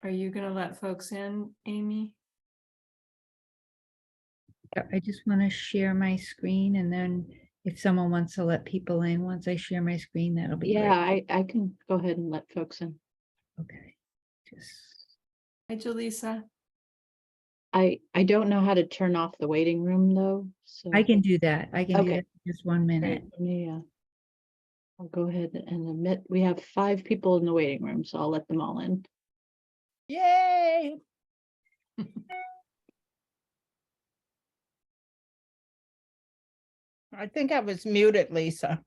Are you going to let folks in, Amy? Yeah, I just want to share my screen, and then if someone wants to let people in once I share my screen, that'll be Yeah, great. I can go ahead and let folks in. Okay. Just Hi, Jaleesa. I don't know how to turn off the waiting room though, so. I can do that. I can do Okay. that in just 1 minute. Let me, I'll go ahead and admit, we have 5 people in the waiting room, so I'll let them all in. Yay! I think I was muted, Lisa.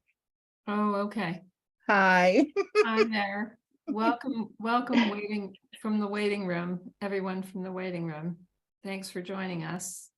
Oh, okay. Hi. Hi there. Welcome waiting from the waiting room, everyone from the waiting room. Thanks for joining us.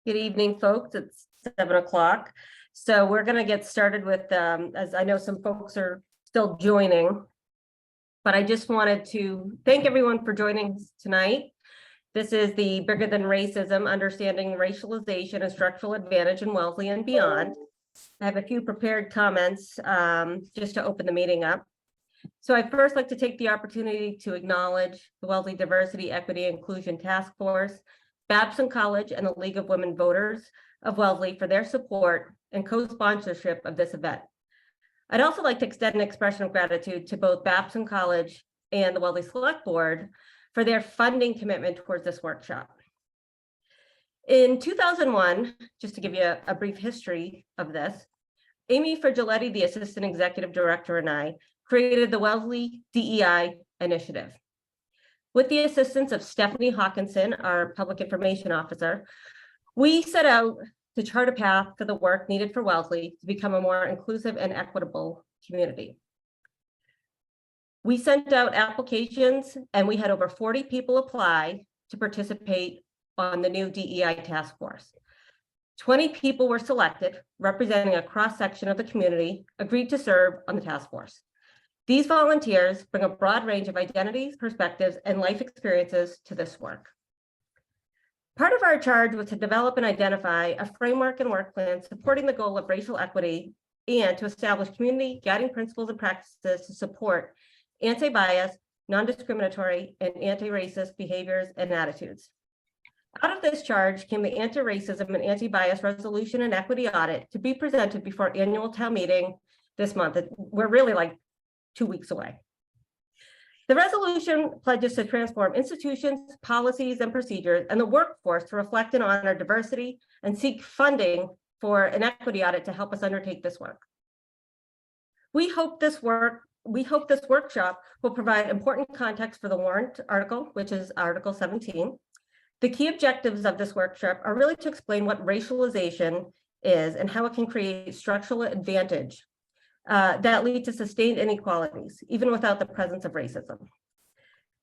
Good evening, folks. It's 7 o'clock. So we're going to get started with, as I know some folks are still joining, but I just wanted to thank everyone for joining us tonight. This is the Bigger Than Racism, Understanding Racialization and Structural Advantage in Wellesley and Beyond. I have a few prepared comments just to open the meeting up. So I'd first like to take the opportunity to acknowledge the Wellesley Diversity, Equity, and Inclusion Task Force, Babson College, and the League of Women Voters of Wellesley for their support and co-sponsorship of this event. I'd also like to extend an expression of gratitude to both Babson College and the Wellesley Select Board for their funding commitment towards this workshop. In 2001, just to give you a brief history of this, Amy Frigiletti, the Assistant Executive Director, and I created the Wellesley DEI initiative. With the assistance of Stephanie Hawkinson, our Public Information Officer, we set out to chart a path for the work needed for Wellesley to become a more inclusive and equitable community. We sent out applications and we had over 40 people apply to participate on the new DEI task force. 20 people were selected, representing a cross-section of the community, agreed to serve on the task force. These volunteers bring a broad range of identities, perspectives, and life experiences to this work. Part of our charge was to develop and identify a framework and work plan supporting the goal of racial equity and to establish community guiding principles and practices to support anti-bias, non-discriminatory, and anti-racist behaviors and attitudes. Out of this charge came the anti-racism and anti-bias resolution and equity audit to be presented before annual town meeting this month. We're really like 2 weeks away. The resolution pledges to transform institutions, policies, and procedures and the workforce to reflect and honor diversity and seek funding for an equity audit to help us undertake this work. We hope this workshop will provide important context for the warrant article, which is Article 17. The key objectives of this workshop are really to explain what racialization is and how it can create structural advantage that lead to sustained inequalities, even without the presence of racism.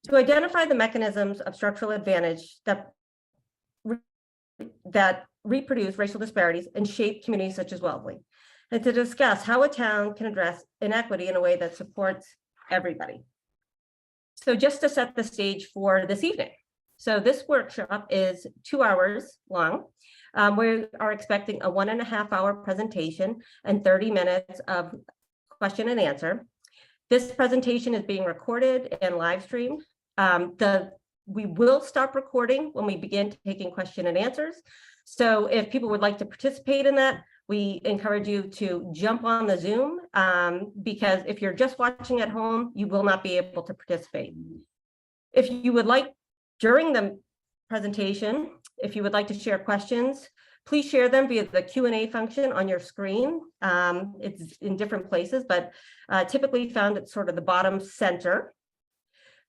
To identify the mechanisms of structural advantage that reproduce racial disparities and shape communities such as Wellesley, and to discuss how a town can address inequity in a way that supports everybody. So just to set the stage for this evening. So this workshop is 2 hours long. We are expecting a 1.5 hour presentation and 30 minutes of question and answer. This presentation is being recorded and live streamed. We will stop recording when we begin taking question and answers. So if people would like to participate in that, we encourage you to jump on the Zoom because if you're just watching at home, you will not be able to participate. If you would like, during the presentation, if you would like to share questions, please share them via the Q&A function on your screen. It's in different places, but typically found at sort of the bottom center.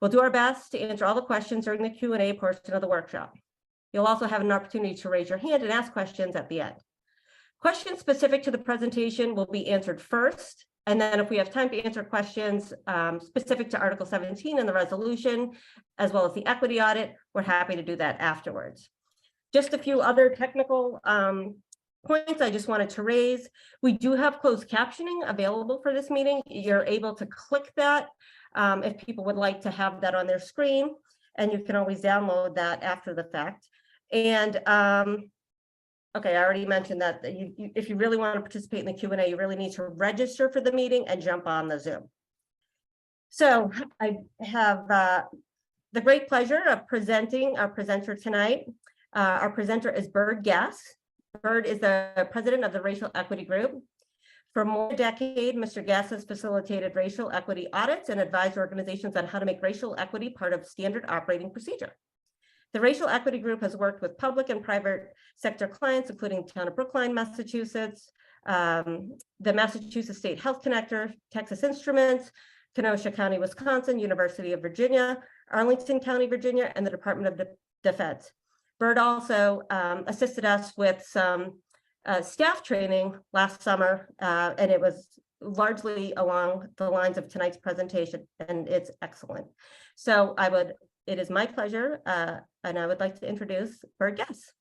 We'll do our best to answer all the questions during the Q&A portion of the workshop. You'll also have an opportunity to raise your hand and ask questions at the end. Questions specific to the presentation will be answered first. And then if we have time to answer questions specific to Article 17 and the resolution, as well as the equity audit, we're happy to do that afterwards. Just a few other technical points I just wanted to raise. We do have closed captioning available for this meeting. You're able to click that if people would like to have that on their screen, and you can always download that after the fact. And okay, I already mentioned that if you really want to participate in the Q&A, you really need to register for the meeting and jump on the Zoom. So I have the great pleasure of presenting our presenter tonight. Our presenter is Bird Gass. Bird is the president of the Racial Equity Group. For more than a decade, Mr. Gass has facilitated racial equity audits and advised organizations on how to make racial equity part of standard operating procedure. The Racial Equity Group has worked with public and private sector clients, including Town of Brookline, Massachusetts, the Massachusetts State Health Connector, Texas Instruments, Kenosha County, Wisconsin, University of Virginia, Arlington County, Virginia, and the Department of Defense. Bird also assisted us with some staff training last summer, and it was largely along the lines of tonight's presentation, and it's excellent. So it is my pleasure, and I would like to introduce Bird Gass.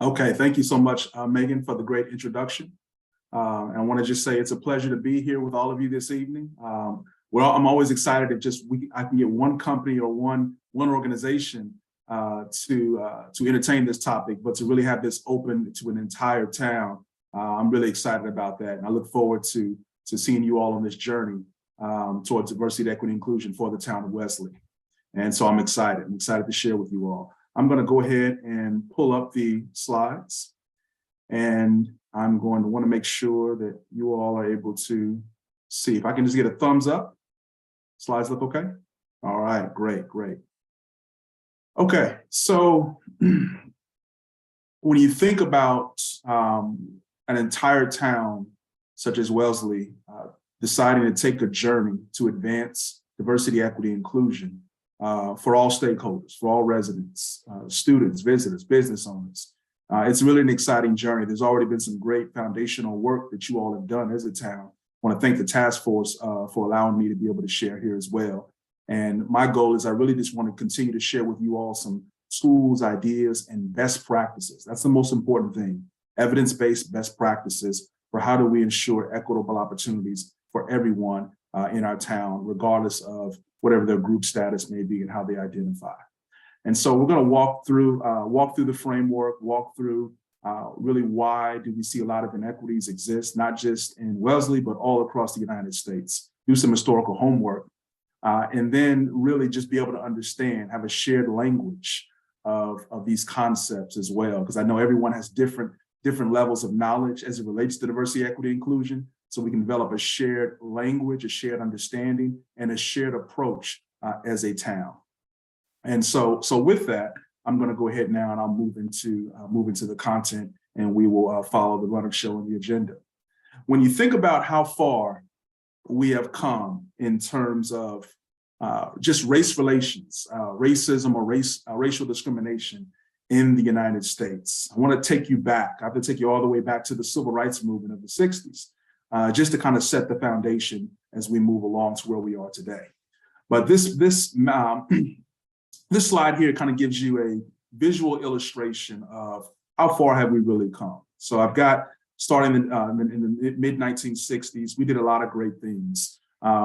Okay, thank you so much, Megan, for the great introduction. And I want to just say it's a pleasure to be here with all of you this evening. I'm always excited if I can get one company or one organization to entertain this topic, but to really have this open to an entire town. I'm really excited about that, and I look forward to seeing you all on this journey towards diversity, equity, inclusion for the town of Wellesley. And so I'm excited. I'm excited to share with you all. I'm going to go ahead and pull up the slides, and I'm going to want to make sure that you all are able to see. If I can just get a thumbs up. Slides look okay? All right, great, great. Okay, so when you think about an entire town such as Wellesley deciding to take a journey to advance diversity, equity, inclusion for all stakeholders, for all residents, students, visitors, business owners, it's really an exciting journey. There's already been some great foundational work that you all have done as a town. I want to thank the task force for allowing me to be able to share here as well. And my goal is I really just want to continue to share with you all some tools, ideas, and best practices. That's the most important thing. Evidence-based best practices for how do we ensure equitable opportunities for everyone in our town, regardless of whatever their group status may be and how they identify. And so we're going to walk through the framework, walk through really why do we see a lot of inequities exist, not just in Wellesley, but all across the United States, do some historical homework, and then really just be able to understand, have a shared language of these concepts as well, because I know everyone has different levels of knowledge as it relates to diversity, equity, inclusion. So we can develop a shared language, a shared understanding, and a shared approach as a town. And so with that, I'm going to go ahead now and I'll move into the content, and we will follow the run of show and the agenda. When you think about how far we have come in terms of just race relations, racism or racial discrimination in the United States, I want to take you back. I have to take you all the way back to the civil rights movement of the 60s, just to kind of set the foundation as we move along to where we are today. But this slide here kind of gives you a visual illustration of how far have we really come. So I've got, starting in the mid-1960s, we did a lot of great things.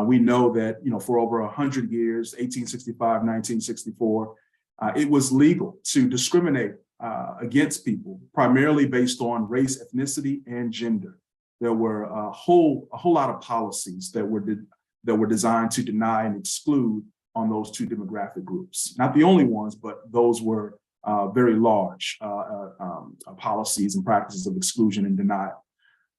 We know that, for over 100 years, 1865, 1964, it was legal to discriminate against people, primarily based on race, ethnicity, and gender. There were a whole lot of policies that were designed to deny and exclude on those two demographic groups. Not the only ones, but those were very large policies and practices of exclusion and denial.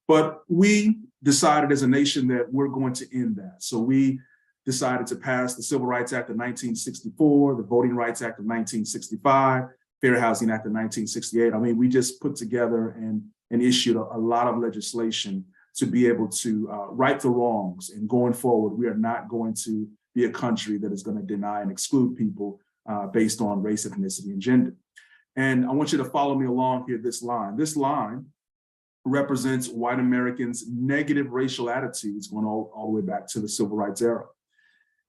But we decided as a nation that we're going to end that. So we decided to pass the Civil Rights Act of 1964, the Voting Rights Act of 1965, Fair Housing Act of 1968. I mean, we just put together and issued a lot of legislation to be able to right the wrongs. And going forward, we are not going to be a country that is going to deny and exclude people based on race, ethnicity, and gender. And I want you to follow me along here, this line. This line represents white Americans' negative racial attitudes going all the way back to the civil rights era.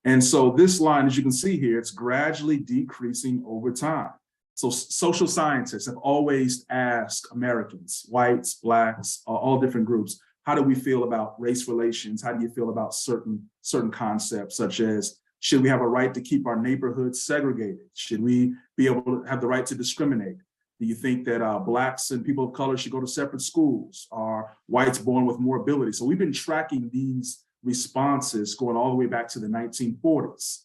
And so this line, as you can see here, it's gradually decreasing over time. So social scientists have always asked Americans, whites, blacks, all different groups, how do we feel about race relations? How do you feel about certain concepts, such as, should we have a right to keep our neighborhoods segregated? Should we be able to have the right to discriminate? Do you think that blacks and people of color should go to separate schools? Are whites born with more ability? So we've been tracking these responses going all the way back to the 1940s.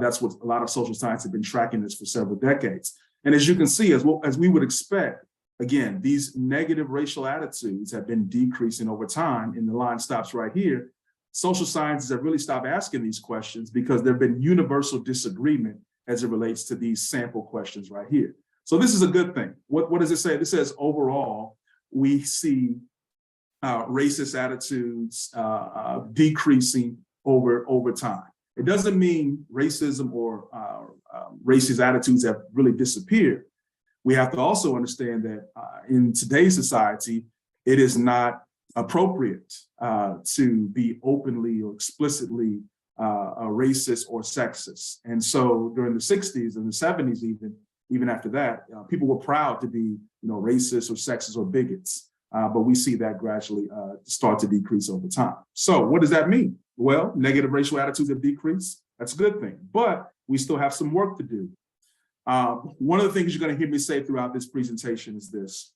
That's what a lot of social science have been tracking this for several decades. And as you can see, as we would expect, again, these negative racial attitudes have been decreasing over time, and the line stops right here. Social scientists have really stopped asking these questions because there have been universal disagreement as it relates to these sample questions right here. So this is a good thing. What does it say? This says overall, we see racist attitudes decreasing over time. It doesn't mean racism or racist attitudes have really disappeared. We have to also understand that in today's society, it is not appropriate to be openly or explicitly racist or sexist. And so during the 60s and the 70s, even after that, people were proud to be racists or sexist or bigots. But we see that gradually start to decrease over time. So what does that mean? Well, negative racial attitudes have decreased. That's a good thing, but we still have some work to do. One of the things you're going to hear me say throughout this presentation is this: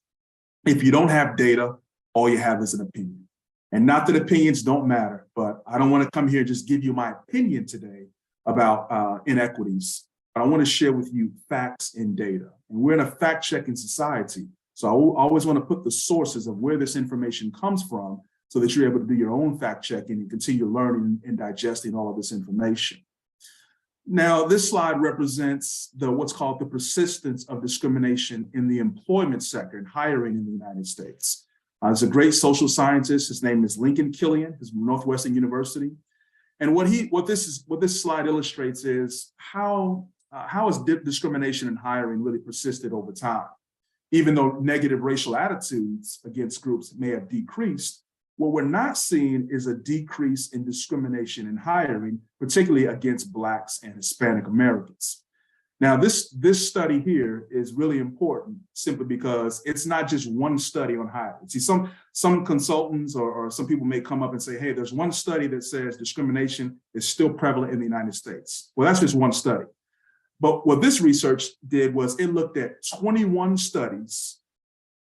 if you don't have data, all you have is an opinion. And not that opinions don't matter, but I don't want to come here and just give you my opinion today about inequities. But I want to share with you facts and data. And we're in a fact-checking society. So I always want to put the sources of where this information comes from so that you're able to do your own fact-checking and continue learning and digesting all of this information. Now, this slide represents what's called the persistence of discrimination in the employment sector and hiring in the United States. There's a great social scientist. His name is Lincoln Killian. He's from Northwestern University. And what this slide illustrates is how has discrimination in hiring really persisted over time. Even though negative racial attitudes against groups may have decreased, what we're not seeing is a decrease in discrimination in hiring, particularly against Blacks and Hispanic Americans. Now, this study here is really important simply because it's not just one study on hiring. See, some consultants or some people may come up and say, hey, there's one study that says discrimination is still prevalent in the United States. Well, that's just one study. But what this research did was it looked at 21 studies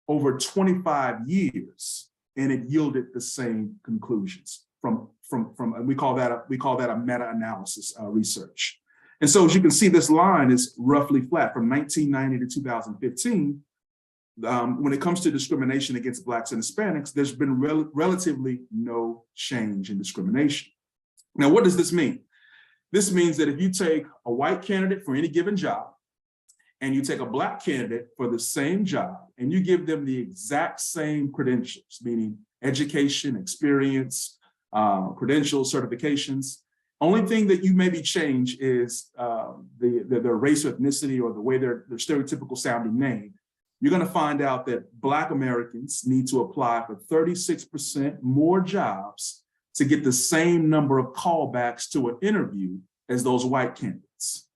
over 25 years, and it yielded the same conclusions we call that a meta-analysis research. And so as you can see, this line is roughly flat from 1990 to 2015. When it comes to discrimination against Blacks and Hispanics, there's been relatively no change in discrimination. Now, what does this mean? This means that if you take a white candidate for any given job and you take a Black candidate for the same job and you give them the exact same credentials, meaning education, experience, credentials, certifications, only thing that you maybe change is their race or ethnicity or the way their stereotypical sounding name. You're going to find out that Black Americans need to apply for 36% more jobs to get the same number of callbacks to an interview as those white candidates.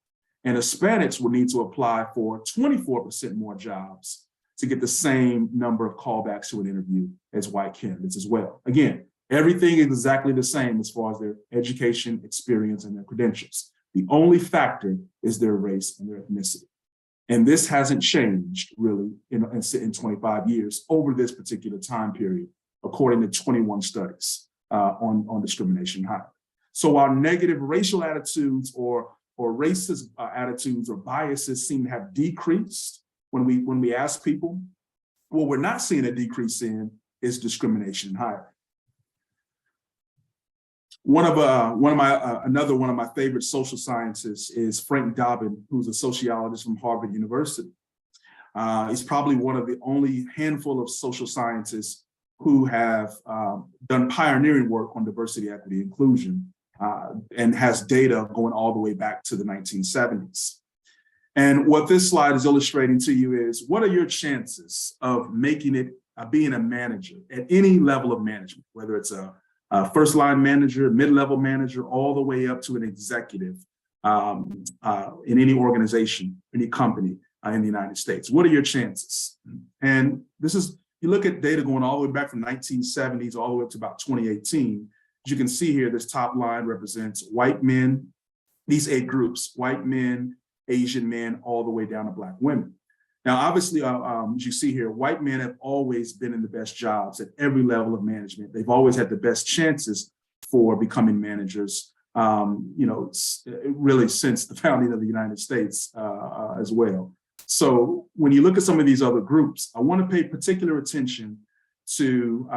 And Hispanics will need to apply for 24% more jobs to get the same number of callbacks to an interview as white candidates as well. Again, everything is exactly the same as far as their education, experience, and their credentials. The only factor is their race and their ethnicity. And this hasn't changed really in 25 years over this particular time period, according to 21 studies on discrimination hiring. So while negative racial attitudes or racist attitudes or biases seem to have decreased when we ask people, what we're not seeing a decrease in is discrimination in hiring. Another one of my favorite social scientists is Frank Dobbin, who's a sociologist from Harvard University. He's probably one of the only handful of social scientists who have done pioneering work on diversity, equity, inclusion, and has data going all the way back to the 1970s. And what this slide is illustrating to you is, what are your chances of making it, being a manager at any level of management, whether it's a first line manager, mid-level manager, all the way up to an executive in any organization, any company in the United States? What are your chances? And this is, you look at data going all the way back from 1970s all the way up to about 2018. As you can see here, this top line represents white men, these 8 groups, white men, Asian men, all the way down to Black women. Now, obviously, as you see here, white men have always been in the best jobs at every level of management. They've always had the best chances for becoming managers, really since the founding of the United States as well. So when you look at some of these other groups, I want to pay particular attention to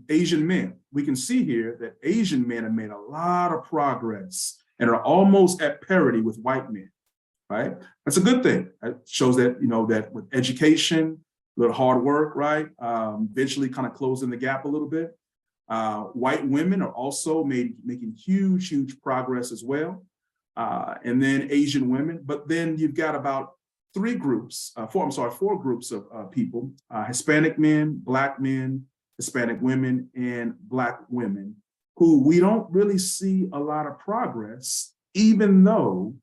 Asian men. We can see here that Asian men have made a lot of progress and are almost at parity with white men. Right? That's a good thing. It shows that, that with education, a little hard work, right? Eventually kind of closing the gap a little bit. White women are also making huge progress as well. And then Asian women, but then you've got about 4 groups of people, Hispanic men, Black men, Hispanic women, and Black women, who we don't really see a lot of progress, even though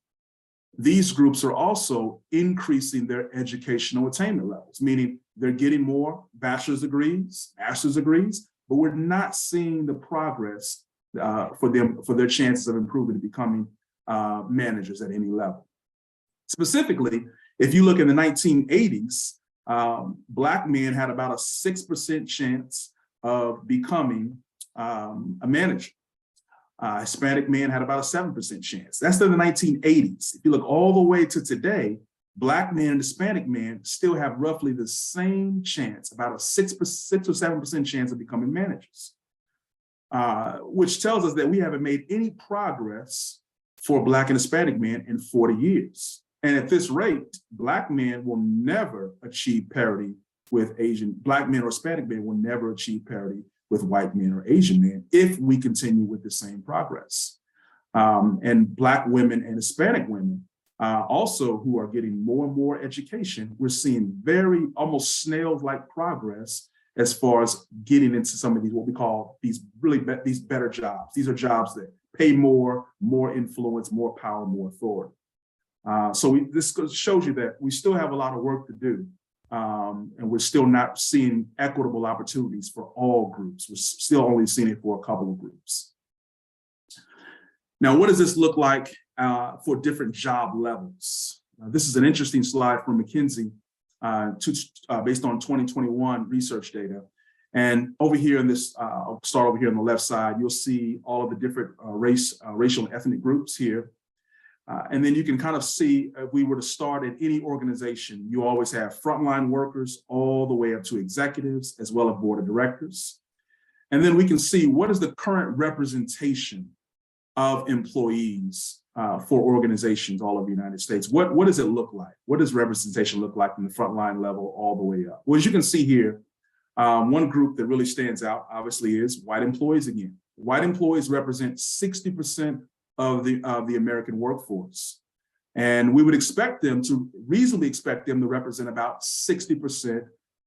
these groups are also increasing their educational attainment levels, meaning they're getting more bachelor's degrees, master's degrees, but we're not seeing the progress for them, for their chances of improving and becoming managers at any level. Specifically, if you look in the 1980s, Black men had about a 6% chance of becoming a manager. Hispanic men had about a 7% chance. That's in the 1980s. If you look all the way to today, Black men and Hispanic men still have roughly the same chance, about a 6 or 7% chance of becoming managers, which tells us that we haven't made any progress for Black and Hispanic men in 40 years. And at this rate, Black men will never achieve parity with Black men or Hispanic men will never achieve parity with white men or Asian men if we continue with the same progress. And Black women and Hispanic women also, who are getting more and more education, we're seeing very almost snail-like progress as far as getting into some of these, what we call these better jobs. These are jobs that pay more influence, more power, more authority. This shows you that we still have a lot of work to do. And we're still not seeing equitable opportunities for all groups. We're still only seeing it for a couple of groups. Now, what does this look like for different job levels? This is an interesting slide from McKinsey based on 2021 research data. And over here in this, I'll start over here on the left side, you'll see all of the different racial and ethnic groups here. And then you can kind of see, if we were to start at any organization, you always have frontline workers all the way up to executives, as well as board of directors. And then we can see what is the current representation of employees for organizations all over the United States. What does it look like? What does representation look like from the frontline level all the way up? Well, as you can see here, one group that really stands out, obviously, is white employees again. White employees represent 60% of the American workforce. And we would reasonably expect them to represent about 60%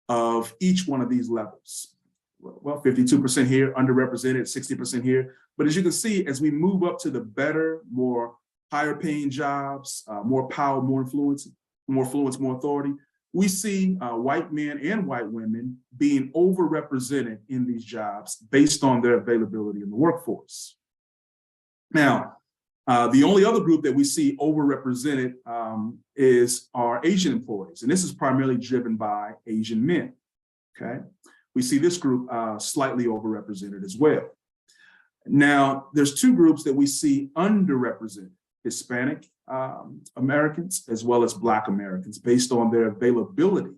of each one of these levels. Well, 52% here, underrepresented, 60% here. But as you can see, as we move up to the better, more higher paying jobs, more power, more influence, more authority, we see white men and white women being overrepresented in these jobs based on their availability in the workforce. Now, the only other group that we see overrepresented is our Asian employees. And this is primarily driven by Asian men, okay? We see this group slightly overrepresented as well. Now, there's two groups that we see underrepresented, Hispanic Americans as well as Black Americans, based on their availability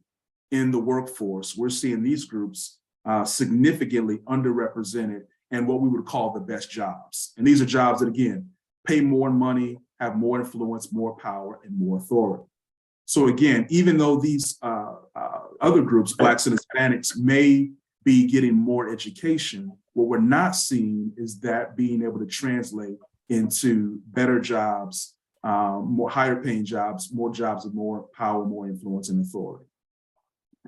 in the workforce. We're seeing these groups significantly underrepresented in what we would call the best jobs. And these are jobs that, again, pay more money, have more influence, more power, and more authority. So again, even though these other groups, Blacks and Hispanics, may be getting more education, what we're not seeing is that being able to translate into better jobs, more higher paying jobs, more jobs of more power, more influence, and authority.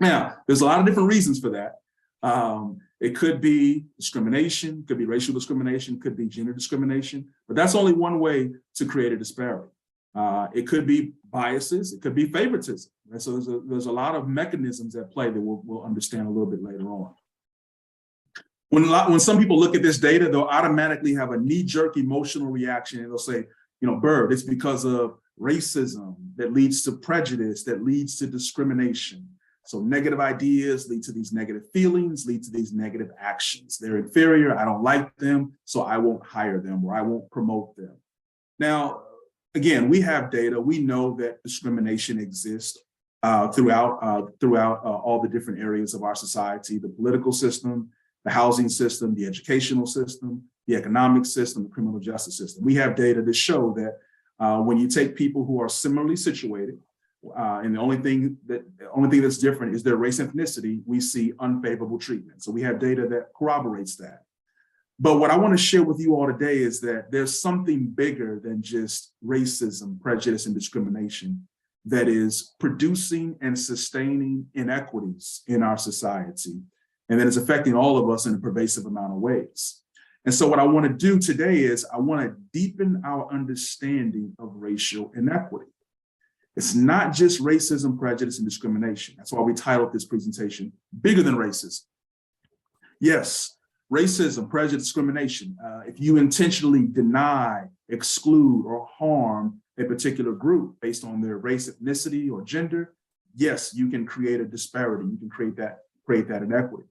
Now, there's a lot of different reasons for that. It could be discrimination, could be racial discrimination, could be gender discrimination, but that's only one way to create a disparity. It could be biases, it could be favoritism. And so there's a lot of mechanisms at play that we'll understand a little bit later on. When some people look at this data, they'll automatically have a knee-jerk emotional reaction and they'll say, you know, Bird, it's because of racism that leads to prejudice, that leads to discrimination. So negative ideas lead to these negative feelings, lead to these negative actions. They're inferior, I don't like them, so I won't hire them or I won't promote them. Now, again, we have data, we know that discrimination exists throughout all the different areas of our society, the political system, the housing system, the educational system, the economic system, the criminal justice system. We have data to show that when you take people who are similarly situated, and the only thing that's different is their race and ethnicity, we see unfavorable treatment. So we have data that corroborates that. But what I want to share with you all today is that there's something bigger than just racism, prejudice, and discrimination that is producing and sustaining inequities in our society, and that is affecting all of us in a pervasive amount of ways. And so what I want to do today is I want to deepen our understanding of racial inequity. It's not just racism, prejudice, and discrimination. That's why we titled this presentation, Bigger Than Racism. Yes, racism, prejudice, discrimination. If you intentionally deny, exclude, or harm a particular group based on their race, ethnicity, or gender, yes, you can create a disparity. You can create that inequity.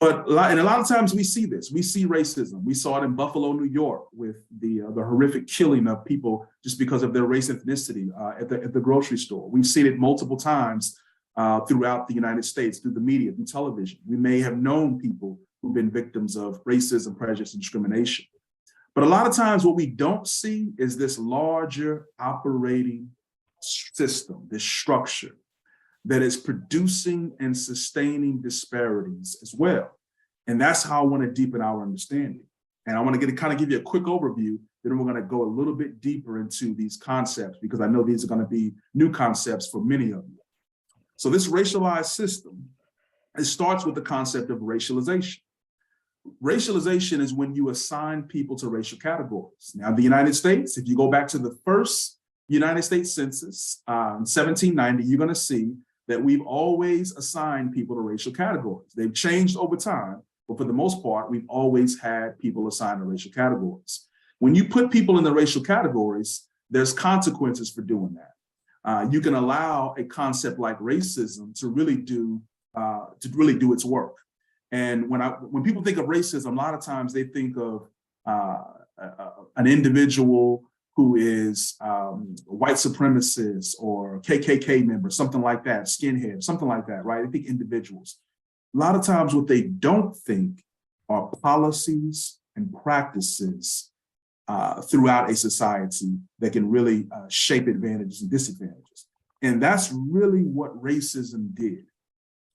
But a lot of times we see this. We see racism. We saw it in Buffalo, New York, with the horrific killing of people just because of their race, ethnicity at the grocery store. We've seen it multiple times throughout the United States, through the media, through television. We may have known people who've been victims of racism, prejudice, and discrimination. But a lot of times what we don't see is this larger operating system, this structure that is producing and sustaining disparities as well. And that's how I want to deepen our understanding. And I want to kind of give you a quick overview, then we're going to go a little bit deeper into these concepts, because I know these are going to be new concepts for many of you. So this racialized system, it starts with the concept of racialization. Racialization is when you assign people to racial categories. Now, in the United States, if you go back to the first United States Census in 1790, you're going to see that we've always assigned people to racial categories. They've changed over time, but for the most part, we've always had people assigned to racial categories. When you put people in the racial categories, there's consequences for doing that. You can allow a concept like racism to really do its work. And when people think of racism, a lot of times they think of an individual who is a white supremacist or KKK member, something like that, skinhead, something like that, right? I think individuals. A lot of times what they don't think are policies and practices throughout a society that can really shape advantages and disadvantages. And that's really what racism did.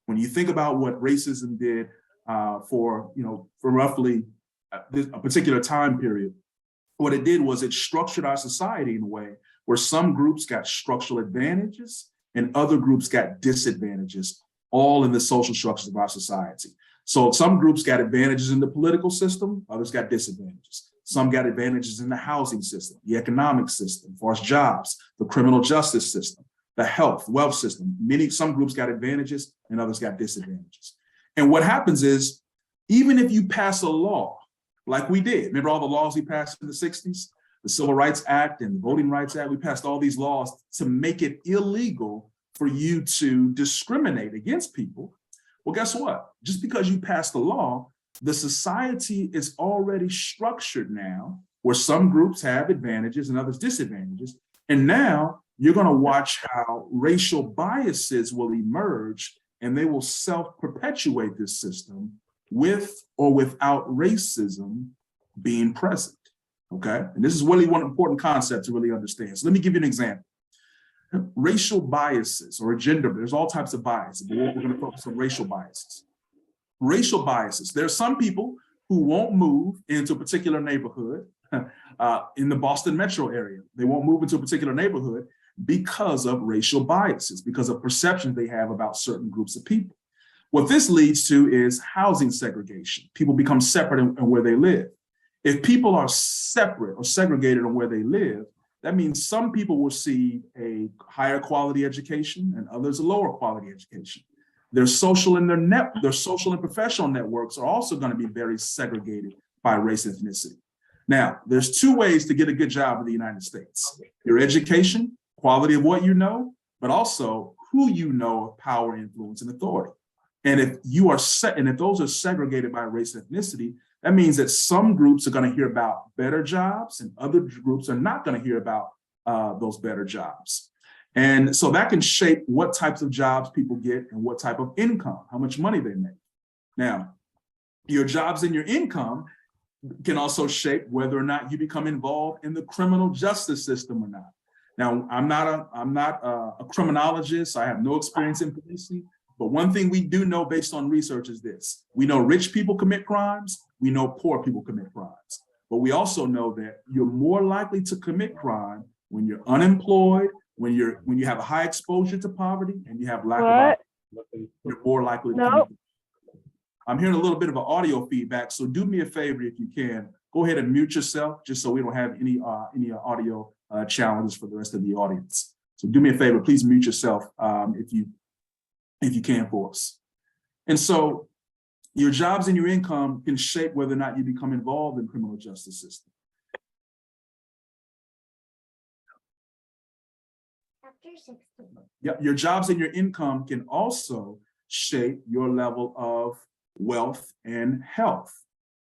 When you think about what racism did for roughly a particular time period, what it did was it structured our society in a way where some groups got structural advantages and other groups got disadvantages, all in the social structures of our society. So some groups got advantages in the political system, others got disadvantages. Some got advantages in the housing system, the economic system, as far as jobs, the criminal justice system, the health, wealth system. Some groups got advantages and others got disadvantages. And what happens is, even if you pass a law, like we did. Remember all the laws we passed in the 60s? The Civil Rights Act and the Voting Rights Act, we passed all these laws to make it illegal for you to discriminate against people. Well, guess what? Just because you passed the law, the society is already structured now where some groups have advantages and others disadvantages. And now you're going to watch how racial biases will emerge, and they will self-perpetuate this system with or without racism being present, okay? And this is really one important concept to really understand. So let me give you an example. Racial biases or gender, there's all types of biases, but we're gonna focus on racial biases. Racial biases, there are some people who won't move into a particular neighborhood in the Boston metro area. They won't move into a particular neighborhood because of racial biases, because of perceptions they have about certain groups of people. What this leads to is housing segregation. People become separate in where they live. If people are separate or segregated on where they live, that means some people will receive a higher quality education and others a lower quality education. Their social and professional networks are also going to be very segregated by race and ethnicity. Now, there's two ways to get a good job in the United States: your education, quality of what you know, but also who you know of power, influence, and authority. And if those are segregated by race and ethnicity, that means that some groups are going to hear about better jobs and other groups are not going to hear about those better jobs. And so that can shape what types of jobs people get and what type of income, how much money they make. Now, your jobs and your income can also shape whether or not you become involved in the criminal justice system or not. Now, I'm not a criminologist. I have no experience in policing. But one thing we do know based on research is this: we know rich people commit crimes, we know poor people commit crimes. But we also know that you're more likely to commit crime when you're unemployed, when you have a high exposure to poverty, and you have lack of opportunity. You're more likely to commit. I'm hearing a little bit of an audio feedback, so do me a favor if you can. Go ahead and mute yourself, just so we don't have any audio challenges for the rest of the audience. So do me a favor, please mute yourself if you can for us. And so your jobs and your income can shape whether or not you become involved in the criminal justice system. Your jobs and your income can also shape your level of wealth and health.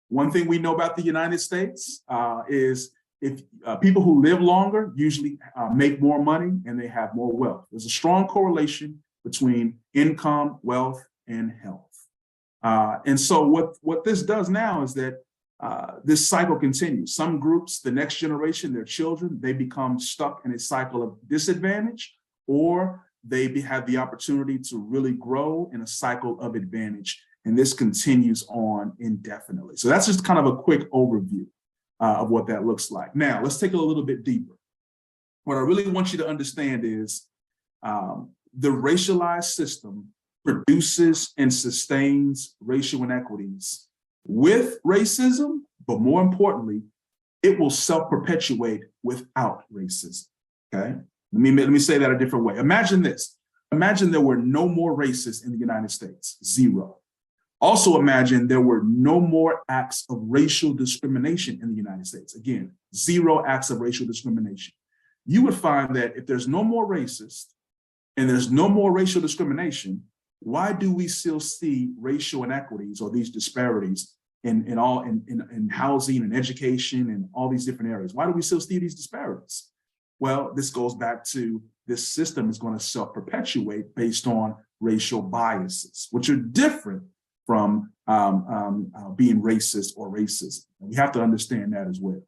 One thing we know about the United States is if people who live longer usually make more money and they have more wealth. There's a strong correlation between income, wealth, and health. And so what this does now is that this cycle continues. Some groups, the next generation, their children, they become stuck in a cycle of disadvantage, or they have the opportunity to really grow in a cycle of advantage. And this continues on indefinitely. So that's just kind of a quick overview of what that looks like. Now, let's take it a little bit deeper. What I really want you to understand is the racialized system produces and sustains racial inequities with racism, but more importantly, it will self-perpetuate without racism, okay? Let me say that a different way. Imagine this. Imagine there were no more racists in the United States, 0. Also imagine there were no more acts of racial discrimination in the United States. Again, 0 acts of racial discrimination. You would find that if there's no more racists and there's no more racial discrimination, why do we still see racial inequities or these disparities in housing and education and all these different areas? Why do we still see these disparities? Well, this goes back to this system is going to self-perpetuate based on racial biases, which are different from being racist or racism. And we have to understand that as well.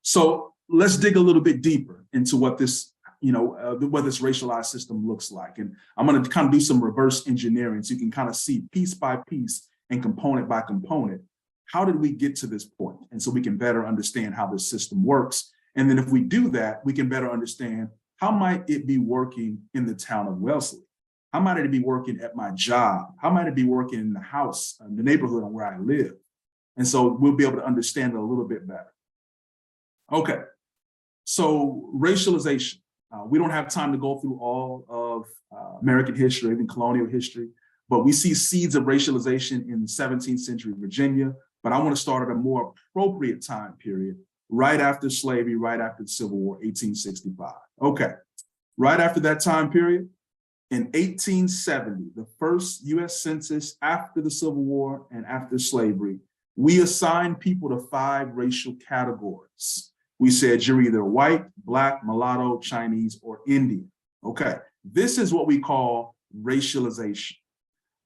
So let's dig a little bit deeper into what this what this racialized system looks like. And I'm going to kind of do some reverse engineering so you can kind of see piece by piece and component by component, how did we get to this point? And so we can better understand how this system works. And then if we do that, we can better understand how might it be working in the town of Wellesley? How might it be working at my job? How might it be working in the house, in the neighborhood where I live? And so we'll be able to understand it a little bit better. Okay, so racialization. We don't have time to go through all of American history, even colonial history, but we see seeds of racialization in the 17th century Virginia. But I want to start at a more appropriate time period, right after slavery, right after the Civil War, 1865. Okay, right after that time period, in 1870, the first US Census after the Civil War and after slavery, we assigned people to 5 racial categories. We said you're either white, black, mulatto, Chinese, or Indian. Okay, this is what we call racialization.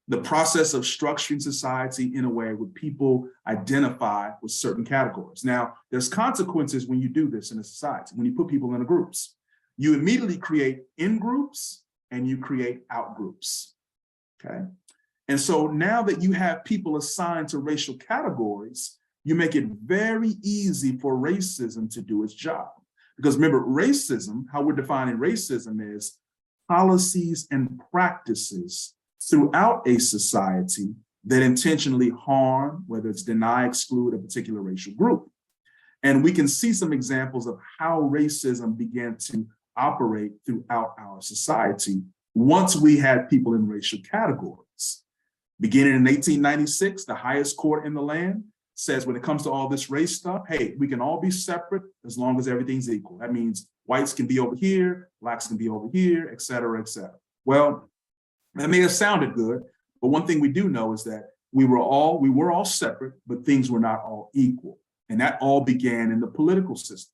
The process of structuring society in a way where people identify with certain categories. Now, there's consequences when you do this in a society, when you put people in groups. You immediately create in-groups and you create out-groups, okay? And so now that you have people assigned to racial categories, you make it very easy for racism to do its job. Because remember, racism, how we're defining racism is policies and practices throughout a society that intentionally harm, whether it's deny, exclude a particular racial group. And we can see some examples of how racism began to operate throughout our society once we had people in racial categories. Beginning in 1896, the highest court in the land says when it comes to all this race stuff, hey, we can all be separate as long as everything's equal. That means whites can be over here, blacks can be over here, et cetera, et cetera. Well, that may have sounded good, but one thing we do know is that we were all separate, but things were not all equal. And that all began in the political system.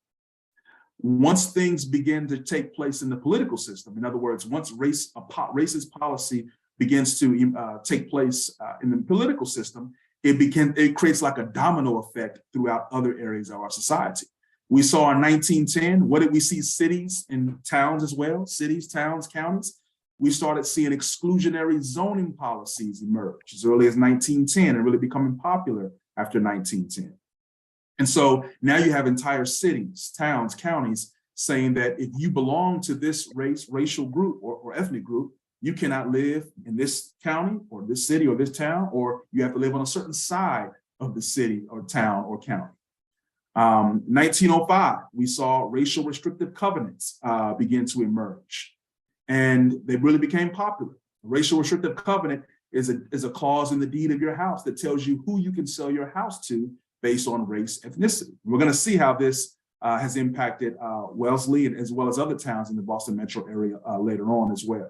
Once things begin to take place in the political system, in other words, once racist policy begins to take place in the political system, it creates like a domino effect throughout other areas of our society. We saw in 1910, what did we see? Cities and towns as well, cities, towns, counties. We started seeing exclusionary zoning policies emerge as early as 1910 and really becoming popular after 1910. And so now you have entire cities, towns, counties saying that if you belong to this racial group or ethnic group, you cannot live in this county or this city or this town, or you have to live on a certain side of the city or town or county. 1905, we saw racial restrictive covenants begin to emerge, and they really became popular. A racial restrictive covenant is a clause in the deed of your house that tells you who you can sell your house to based on race, ethnicity. We're going to see how this has impacted Wellesley and as well as other towns in the Boston metro area later on as well.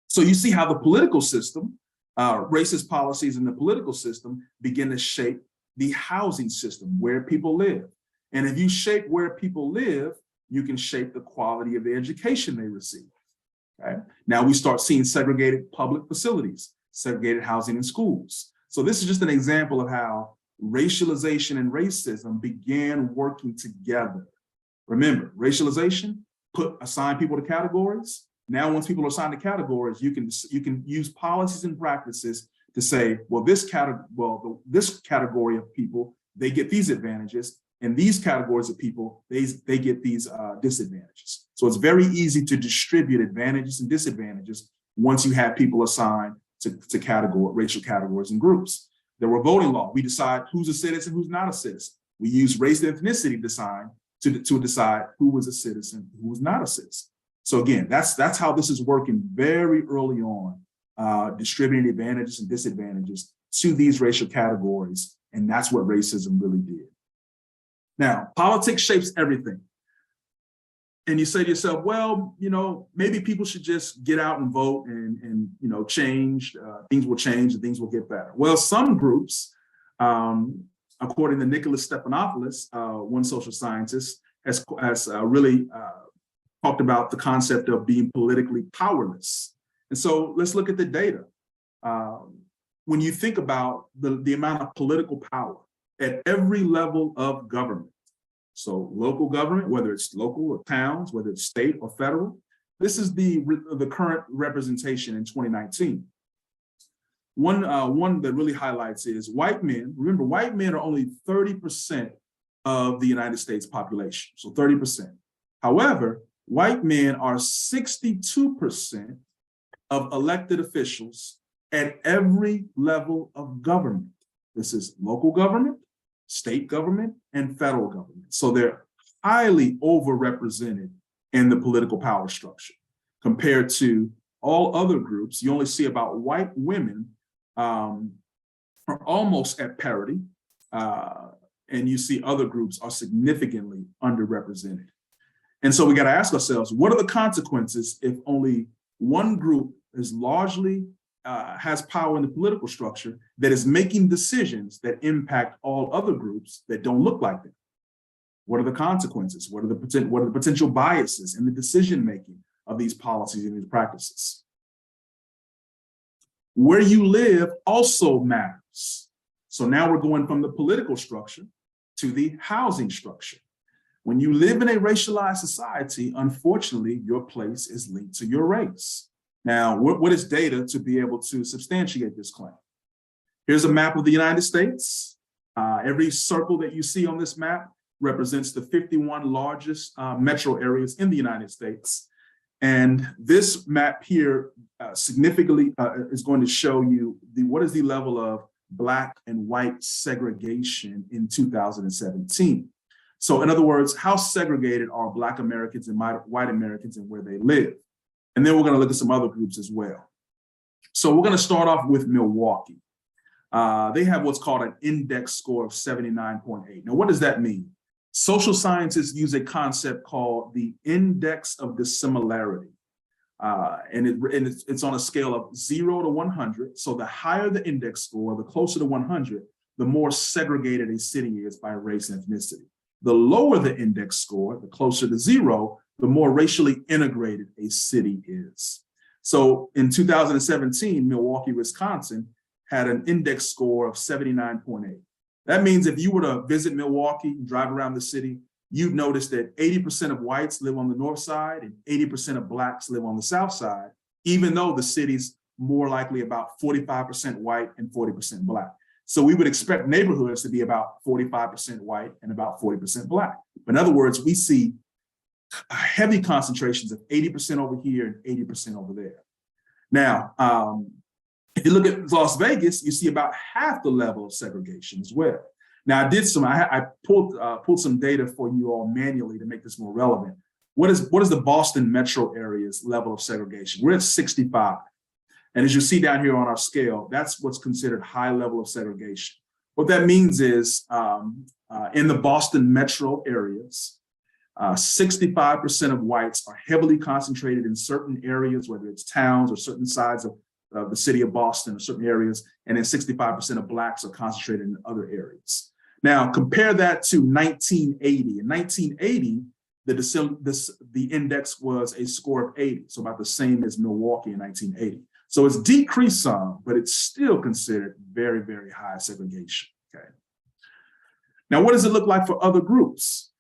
So you see how the political system, racist policies in the political system begin to shape the housing system, where people live. And if you shape where people live, you can shape the quality of the education they receive. Okay? Now we start seeing segregated public facilities, segregated housing in schools. So this is just an example of how racialization and racism began working together. Remember, racialization, assign people to categories. Now, once people are assigned to categories, you can use policies and practices to say, well, this category of people, they get these advantages, and these categories of people, they get these disadvantages. So it's very easy to distribute advantages and disadvantages once you have people assigned to racial categories and groups. There were voting laws. We decide who's a citizen, who's not a citizen. We use race and ethnicity to decide who was a citizen, who was not a citizen. So again, that's how this is working very early on, distributing advantages and disadvantages to these racial categories. And that's what racism really did. Now, politics shapes everything. And you say to yourself, well, maybe people should just get out and vote and change, things will change and things will get better. Well, some groups, according to Nicholas Stephanopoulos, one social scientist, has really talked about the concept of being politically powerless. And so let's look at the data. When you think about the amount of political power at every level of government, so local government, whether it's local or towns, whether it's state or federal, this is the current representation in 2019. One that really highlights is white men. Remember, white men are only 30% of the United States population, so 30%. However, white men are 62% of elected officials at every level of government. This is local government, state government, and federal government. So they're highly overrepresented in the political power structure. Compared to all other groups, you only see about white women are almost at parity, and you see other groups are significantly underrepresented. And so we got to ask ourselves, what are the consequences if only one group is largely has power in the political structure that is making decisions that impact all other groups that don't look like them? What are the consequences? What are the potential biases in the decision-making of these policies and these practices? Where you live also matters. So now we're going from the political structure to the housing structure. When you live in a racialized society, unfortunately, your place is linked to your race. Now, what is data to be able to substantiate this claim? Here's a map of the United States. Every circle that you see on this map represents the 51 largest metro areas in the United States. And this map here significantly is going to show you what is the level of Black and white segregation in 2017. So in other words, how segregated are Black Americans and white Americans and where they live? And then we're going to look at some other groups as well. So we're going to start off with Milwaukee. They have what's called an index score of 79.8. Now, what does that mean? Social scientists use a concept called the index of dissimilarity. And it's on a scale of 0 to 100. So the higher the index score, the closer to 100, the more segregated a city is by race and ethnicity. The lower the index score, the closer to 0, the more racially integrated a city is. So in 2017, Milwaukee, Wisconsin had an index score of 79.8. That means if you were to visit Milwaukee, drive around the city, you'd notice that 80% of whites live on the north side and 80% of Blacks live on the south side, even though the city's more likely about 45% white and 40% Black. So we would expect neighborhoods to be about 45% white and about 40% Black. But in other words, we see heavy concentrations of 80% over here and 80% over there. Now, if you look at Las Vegas, you see about half the level of segregation as well. Now, I pulled some data for you all manually to make this more relevant. What is the Boston metro area's level of segregation? We're at 65. And as you see down here on our scale, that's what's considered high level of segregation. What that means is in the Boston metro areas, 65% of whites are heavily concentrated in certain areas, whether it's towns or certain sides of the city of Boston or certain areas, and then 65% of blacks are concentrated in other areas. Now, compare that to 1980. In 1980, the index was a score of 80, so about the same as Milwaukee in 1980. So it's decreased some, but it's still considered very, very high segregation, okay? Now, what does it look like for other groups?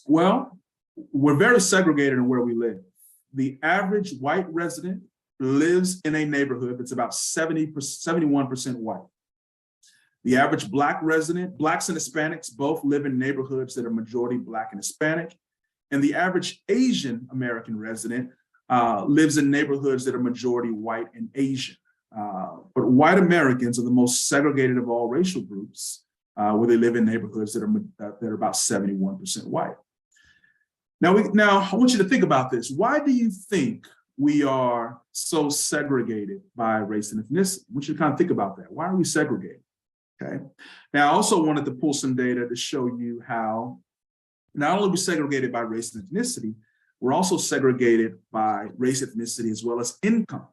Well, we're very segregated in where we live. The average white resident lives in a neighborhood that's about 71% white. The average black resident, blacks and Hispanics both live in neighborhoods that are majority black and Hispanic. And the average Asian American resident lives in neighborhoods that are majority white and Asian. But white Americans are the most segregated of all racial groups, where they live in neighborhoods that are about 71% white. Now, I want you to think about this. Why do you think we are so segregated by race and ethnicity? I want you to kind of think about that. Why are we segregated? Okay. Now, I also wanted to pull some data to show you how not only are we segregated by race and ethnicity, we're also segregated by race, ethnicity, as well as income.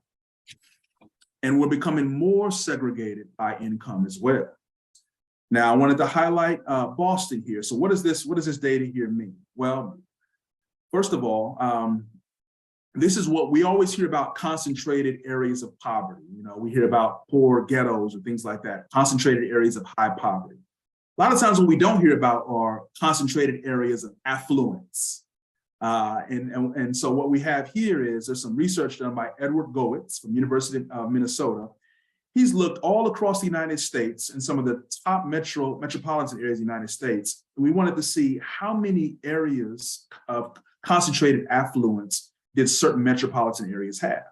And we're becoming more segregated by income as well. Now, I wanted to highlight Boston here. So what does this data here mean? Well, first of all, this is what we always hear about: concentrated areas of poverty. You know, we hear about poor ghettos or things like that, concentrated areas of high poverty. A lot of times what we don't hear about are concentrated areas of affluence. And so what we have here is there's some research done by Edward Gowitz from University of Minnesota. He's looked all across the United States and some of the top metropolitan areas of the United States. We wanted to see how many areas of concentrated affluence did certain metropolitan areas have.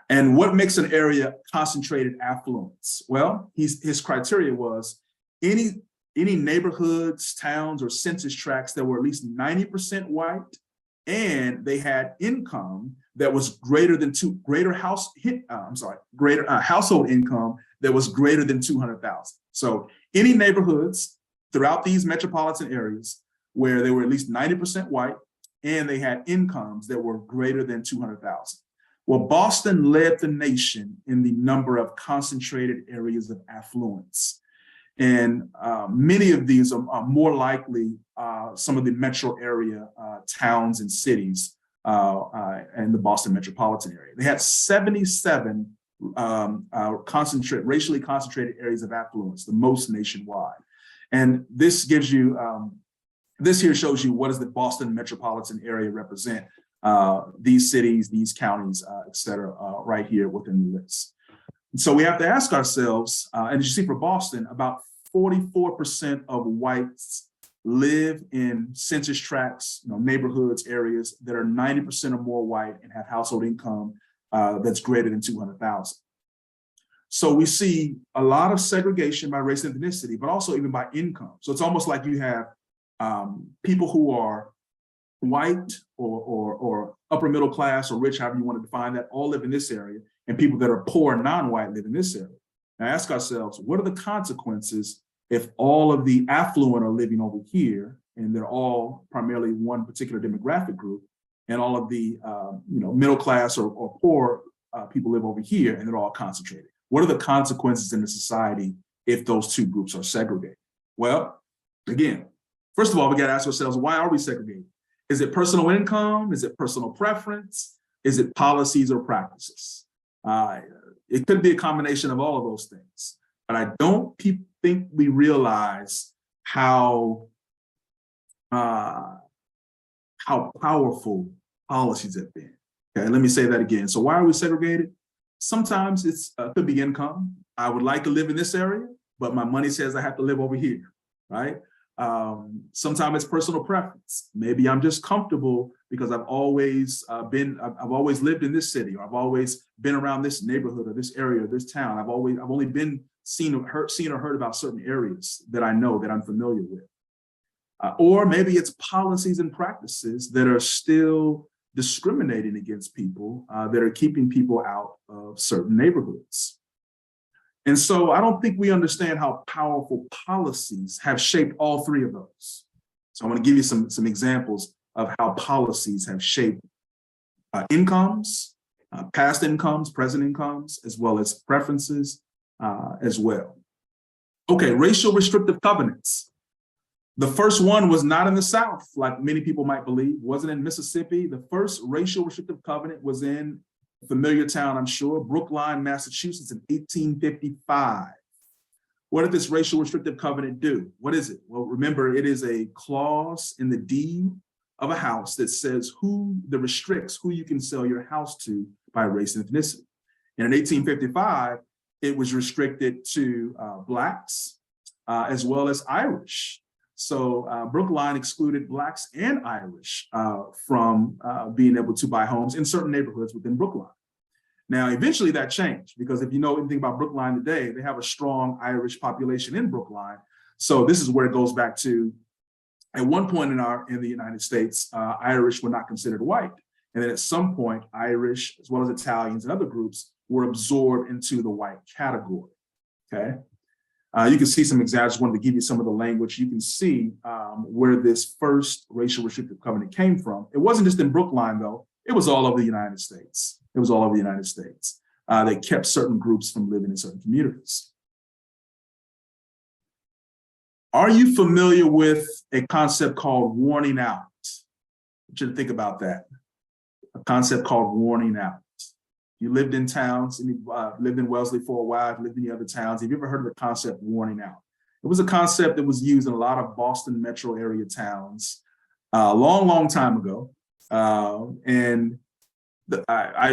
And what makes an area concentrated affluence? Well, his criteria was any neighborhoods, towns, or census tracts that were at least 90% white, and they had income that was greater household income that was greater than 200,000. So any neighborhoods throughout these metropolitan areas where they were at least 90% white and they had incomes that were greater than 200,000. Well, Boston led the nation in the number of concentrated areas of affluence. And many of these are more likely some of the metro area towns and cities and the Boston metropolitan area. They had 77 racially concentrated areas of affluence, the most nationwide. And this gives you, this here shows you what does the Boston metropolitan area represent, these cities, these counties, et cetera, right here within the list. So we have to ask ourselves, and as you see for Boston, about 44% of whites live in census tracts, neighborhoods, areas that are 90% or more white and have household income that's greater than 200,000. So we see a lot of segregation by race and ethnicity, but also even by income. So it's almost like you have people who are white or upper middle class or rich, however you want to define that, all live in this area, and people that are poor and non-white live in this area. Now ask ourselves, what are the consequences if all of the affluent are living over here and they're all primarily one particular demographic group, and all of the middle class or poor people live over here and they're all concentrated? What are the consequences in the society if those two groups are segregated? Well, again, first of all, we got to ask ourselves, why are we segregated? Is it personal income? Is it personal preference? Is it policies or practices? It could be a combination of all of those things, but I don't think we realize how powerful policies have been. Okay, let me say that again. So why are we segregated? Sometimes it could be income. I would like to live in this area, but my money says I have to live over here, right? Sometimes it's personal preference. Maybe I'm just comfortable because I've always lived in this city, or I've always been around this neighborhood or this area or this town. I've only been seen or heard about certain areas that I know that I'm familiar with. Or maybe it's policies and practices that are still discriminating against people, that are keeping people out of certain neighborhoods. And so I don't think we understand how powerful policies have shaped all three of those. So I want to give you some examples of how policies have shaped incomes, past incomes, present incomes, as well as preferences as well. Okay, racial restrictive covenants. The first one was not in the South, like many people might believe, wasn't in Mississippi. The first racial restrictive covenant was in a familiar town, I'm sure, Brookline, Massachusetts in 1855. What did this racial restrictive covenant do? What is it? Well, remember, it is a clause in the deed of a house that says restricts who you can sell your house to by race and ethnicity. And in 1855, it was restricted to Blacks as well as Irish. So Brookline excluded Blacks and Irish from being able to buy homes in certain neighborhoods within Brookline. Now, eventually that changed, because if you know anything about Brookline today, they have a strong Irish population in Brookline. So this is where it goes back to, at one point in the United States, Irish were not considered white. And then at some point, Irish, as well as Italians and other groups, were absorbed into the white category, okay? You can see some examples. I just wanted to give you some of the language. You can see where this first racial restrictive covenant came from. It wasn't just in Brookline, though. It was all over the United States. It was all over the United States. They kept certain groups from living in certain communities. Are you familiar with a concept called warning out? I want you to think about that. A concept called warning out. You lived in towns, and you lived in Wellesley for a while, lived in the other towns. Have you ever heard of the concept warning out? It was a concept that was used in a lot of Boston metro area towns a long, long time ago. I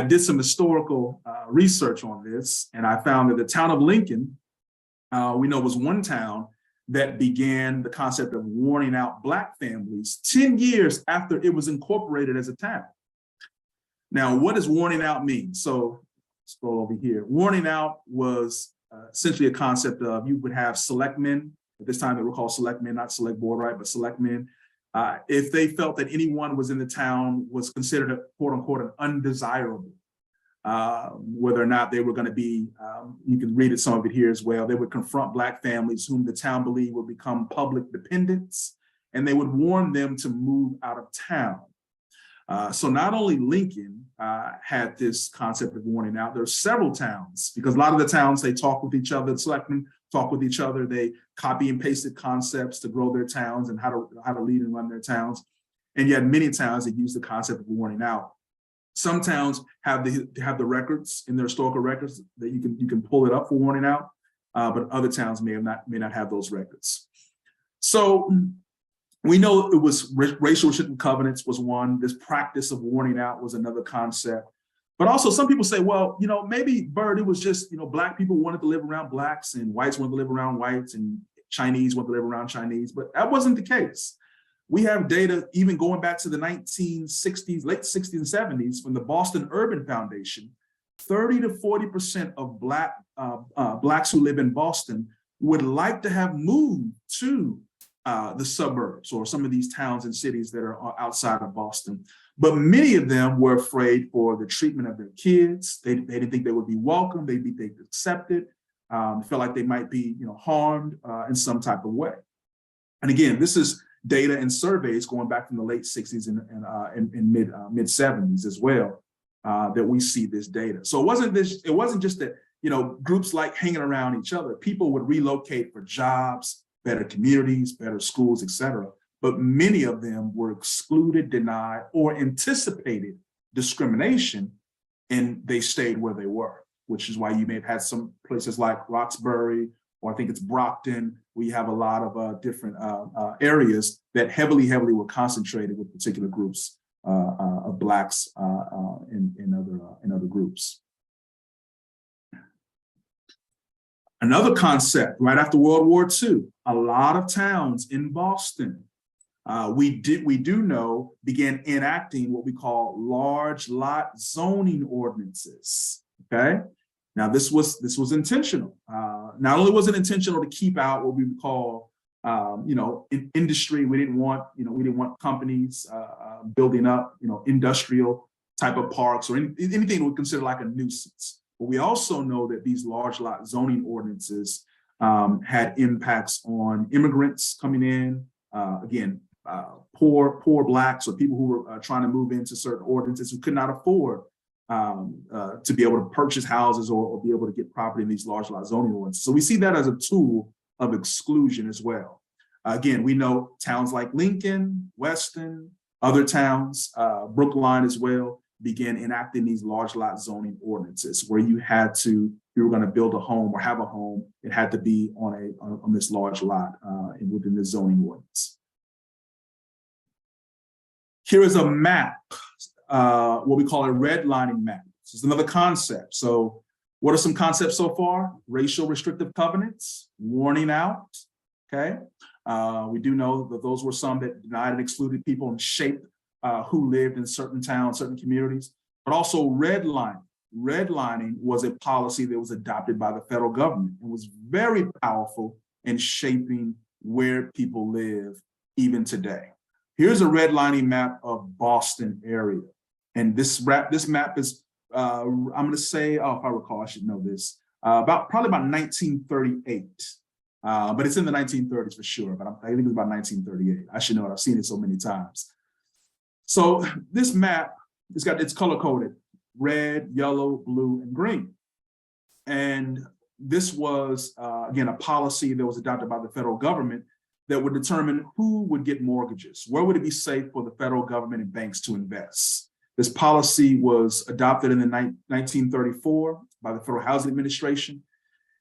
did some historical research on this, and I found that the town of Lincoln, we know, was one town that began the concept of warning out Black families 10 years after it was incorporated as a town. Now, what does warning out mean? So scroll over here. Warning out was essentially a concept of, you would have selectmen. At this time, they were called selectmen, not select board, right? But selectmen. If they felt that anyone was in the town was considered a quote unquote an undesirable, whether or not they were going to be, you can read it, some of it here as well. They would confront Black families whom the town believed would become public dependents, and they would warn them to move out of town. So not only Lincoln had this concept of warning out, there are several towns, because a lot of the towns, they talk with each other, the selectmen talk with each other, they copy and pasted concepts to grow their towns and how to lead and run their towns. And yet many towns that use the concept of warning out. Some towns have the records in their historical records that you can pull it up for warning out, but other towns may not have those records. So we know it was racial restrictive covenants was one. This practice of warning out was another concept. But also some people say, well, maybe, Bird, it was just, Black people wanted to live around Blacks and whites wanted to live around whites and Chinese wanted to live around Chinese, but that wasn't the case. We have data even going back to the 1960s, late 60s and 70s from the Boston Urban Foundation. 30 to 40% of Blacks who live in Boston would like to have moved to the suburbs or some of these towns and cities that are outside of Boston. But many of them were afraid for the treatment of their kids. They didn't think they would be welcome. They'd be accepted. Felt like they might be harmed in some type of way. And again, this is data and surveys going back from the late 60s and mid 70s as well, that we see this data. So it wasn't just that, groups like hanging around each other. People would relocate for jobs, better communities, better schools, et cetera. But many of them were excluded, denied, or anticipated discrimination, and they stayed where they were, which is why you may have had some places like Roxbury, or I think it's Brockton, where you have a lot of different areas that heavily were concentrated with particular groups of Blacks in other groups. Another concept right after World War II, a lot of towns in Boston, we do know began enacting what we call large lot zoning ordinances, okay? Now, this was intentional. Not only was it intentional to keep out what we would call, in industry. We didn't want companies building up, industrial type of parks or anything that we consider like a nuisance. But we also know that these large lot zoning ordinances had impacts on immigrants coming in, poor Blacks or people who were trying to move into certain ordinances who could not afford to be able to purchase houses or be able to get property in these large lot zoning ordinances. So we see that as a tool of exclusion as well. Again, we know towns like Lincoln, Weston, other towns, Brookline as well, began enacting these large lot zoning ordinances where if you were going to build a home or have a home, it had to be on this large lot and within the zoning ordinance. Here is a map, what we call a redlining map. This is another concept. So what are some concepts so far? Racial restrictive covenants, warning out, okay? We do know that those were some that denied and excluded people and shaped who lived in certain towns, certain communities, but also redlining. Redlining was a policy that was adopted by the federal government and was very powerful in shaping where people live even today. Here's a redlining map of Boston area. And this map is, I'm gonna say, if I recall, I should know this, probably about 1938. But it's in the 1930s for sure, but I think it's about 1938. I should know it, I've seen it so many times. So this map, it's color coded, red, yellow, blue, and green. And this was, again, a policy that was adopted by the federal government that would determine who would get mortgages. Where would it be safe for the federal government and banks to invest? This policy was adopted in 1934 by the Federal Housing Administration.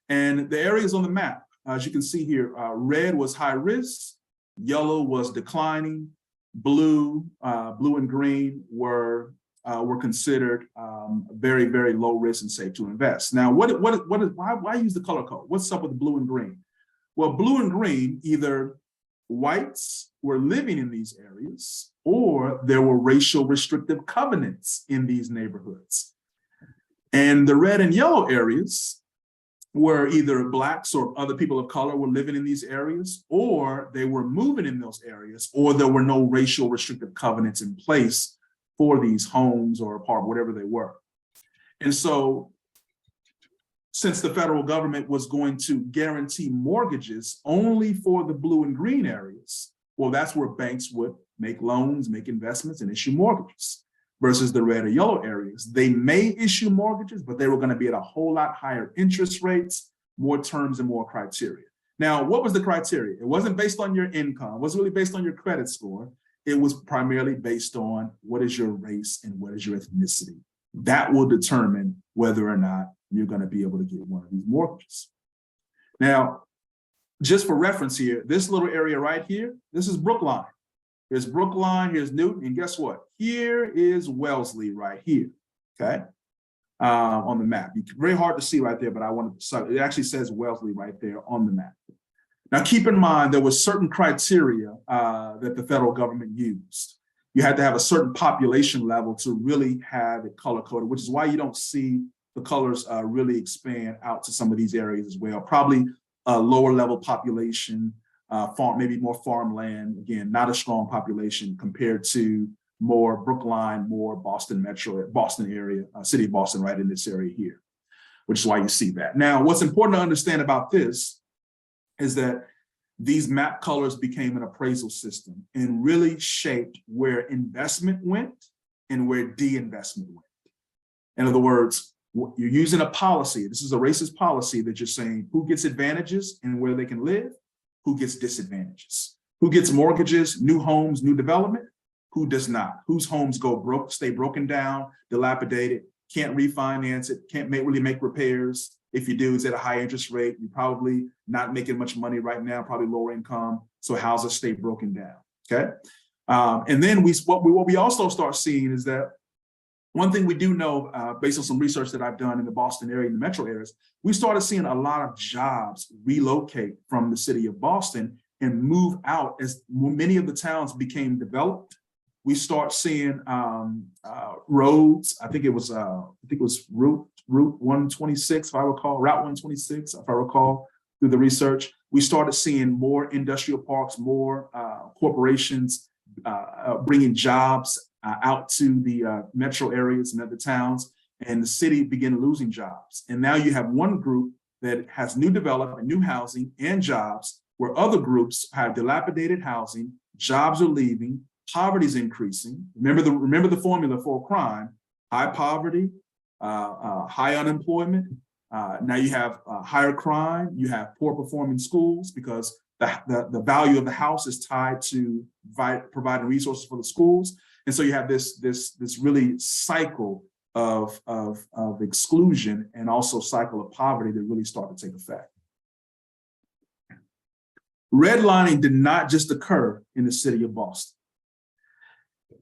And the areas on the map, as you can see here, red was high risk, yellow was declining, blue and green were considered very, very low risk and safe to invest. Now, why use the color code? What's up with blue and green? Well, blue and green, either whites were living in these areas or there were racial restrictive covenants in these neighborhoods. And the red and yellow areas where either Blacks or other people of color were living in these areas, or they were moving in those areas, or there were no racial restrictive covenants in place for these homes or apartment, whatever they were. And so, since the federal government was going to guarantee mortgages only for the blue and green areas, well, that's where banks would make loans, make investments, and issue mortgages. Versus the red or yellow areas, they may issue mortgages, but they were going to be at a whole lot higher interest rates, more terms, and more criteria. Now, what was the criteria? It wasn't based on your income, it wasn't really based on your credit score. It was primarily based on what is your race and what is your ethnicity. That will determine whether or not you're going to be able to get one of these mortgages. Now, just for reference here, this little area right here, this is Brookline. Here's Brookline, here's Newton, and guess what? Here is Wellesley right here, okay? On the map. Very hard to see right there, but it actually says Wellesley right there on the map. Now, keep in mind, there was certain criteria that the federal government used. You had to have a certain population level to really have it color coded, which is why you don't see the colors really expand out to some of these areas as well. Probably a lower level population, maybe more farmland, again, not a strong population compared to more Brookline, more Boston metro, Boston area, city of Boston right in this area here, which is why you see that. Now, what's important to understand about this is that these map colors became an appraisal system and really shaped where investment went and where de-investment went. In other words, you're using a policy, this is a racist policy that you're saying who gets advantages and where they can live, who gets disadvantages, who gets mortgages, new homes, new development, who does not, whose homes go broke, stay broken down, dilapidated, can't refinance it, can't really make repairs. If you do, it's at a high interest rate. You're probably not making much money right now, probably lower income. So houses stay broken down, okay? And then what we also start seeing is that one thing we do know, based on some research that I've done in the Boston area and the metro areas, we started seeing a lot of jobs relocate from the city of Boston and move out as many of the towns became developed. We start seeing roads. I think it was Route Route 126, if I recall, Route 126, if I recall, through the research. We started seeing more industrial parks, more corporations bringing jobs out to the metro areas and other towns, and the city began losing jobs. And now you have one group that has new development, new housing and jobs, where other groups have dilapidated housing, jobs are leaving, poverty is increasing. Remember the formula for crime: high poverty, high unemployment. Now you have higher crime, you have poor performing schools because the value of the house is tied to providing resources for the schools. And so you have this really cycle of exclusion and also cycle of poverty that really start to take effect. Redlining did not just occur in the city of Boston.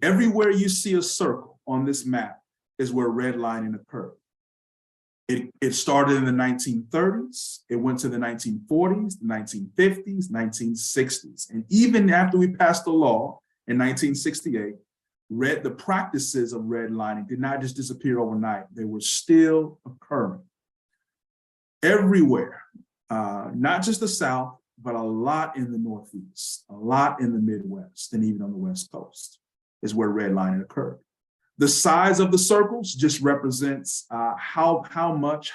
Everywhere you see a circle on this map is where redlining occurred. It started in the 1930s, it went to the 1940s, the 1950s, 1960s. And even after we passed the law in 1968, the practices of redlining did not just disappear overnight, they were still occurring. Everywhere, not just the South, but a lot in the Northeast, a lot in the Midwest, and even on the West Coast is where redlining occurred. The size of the circles just represents how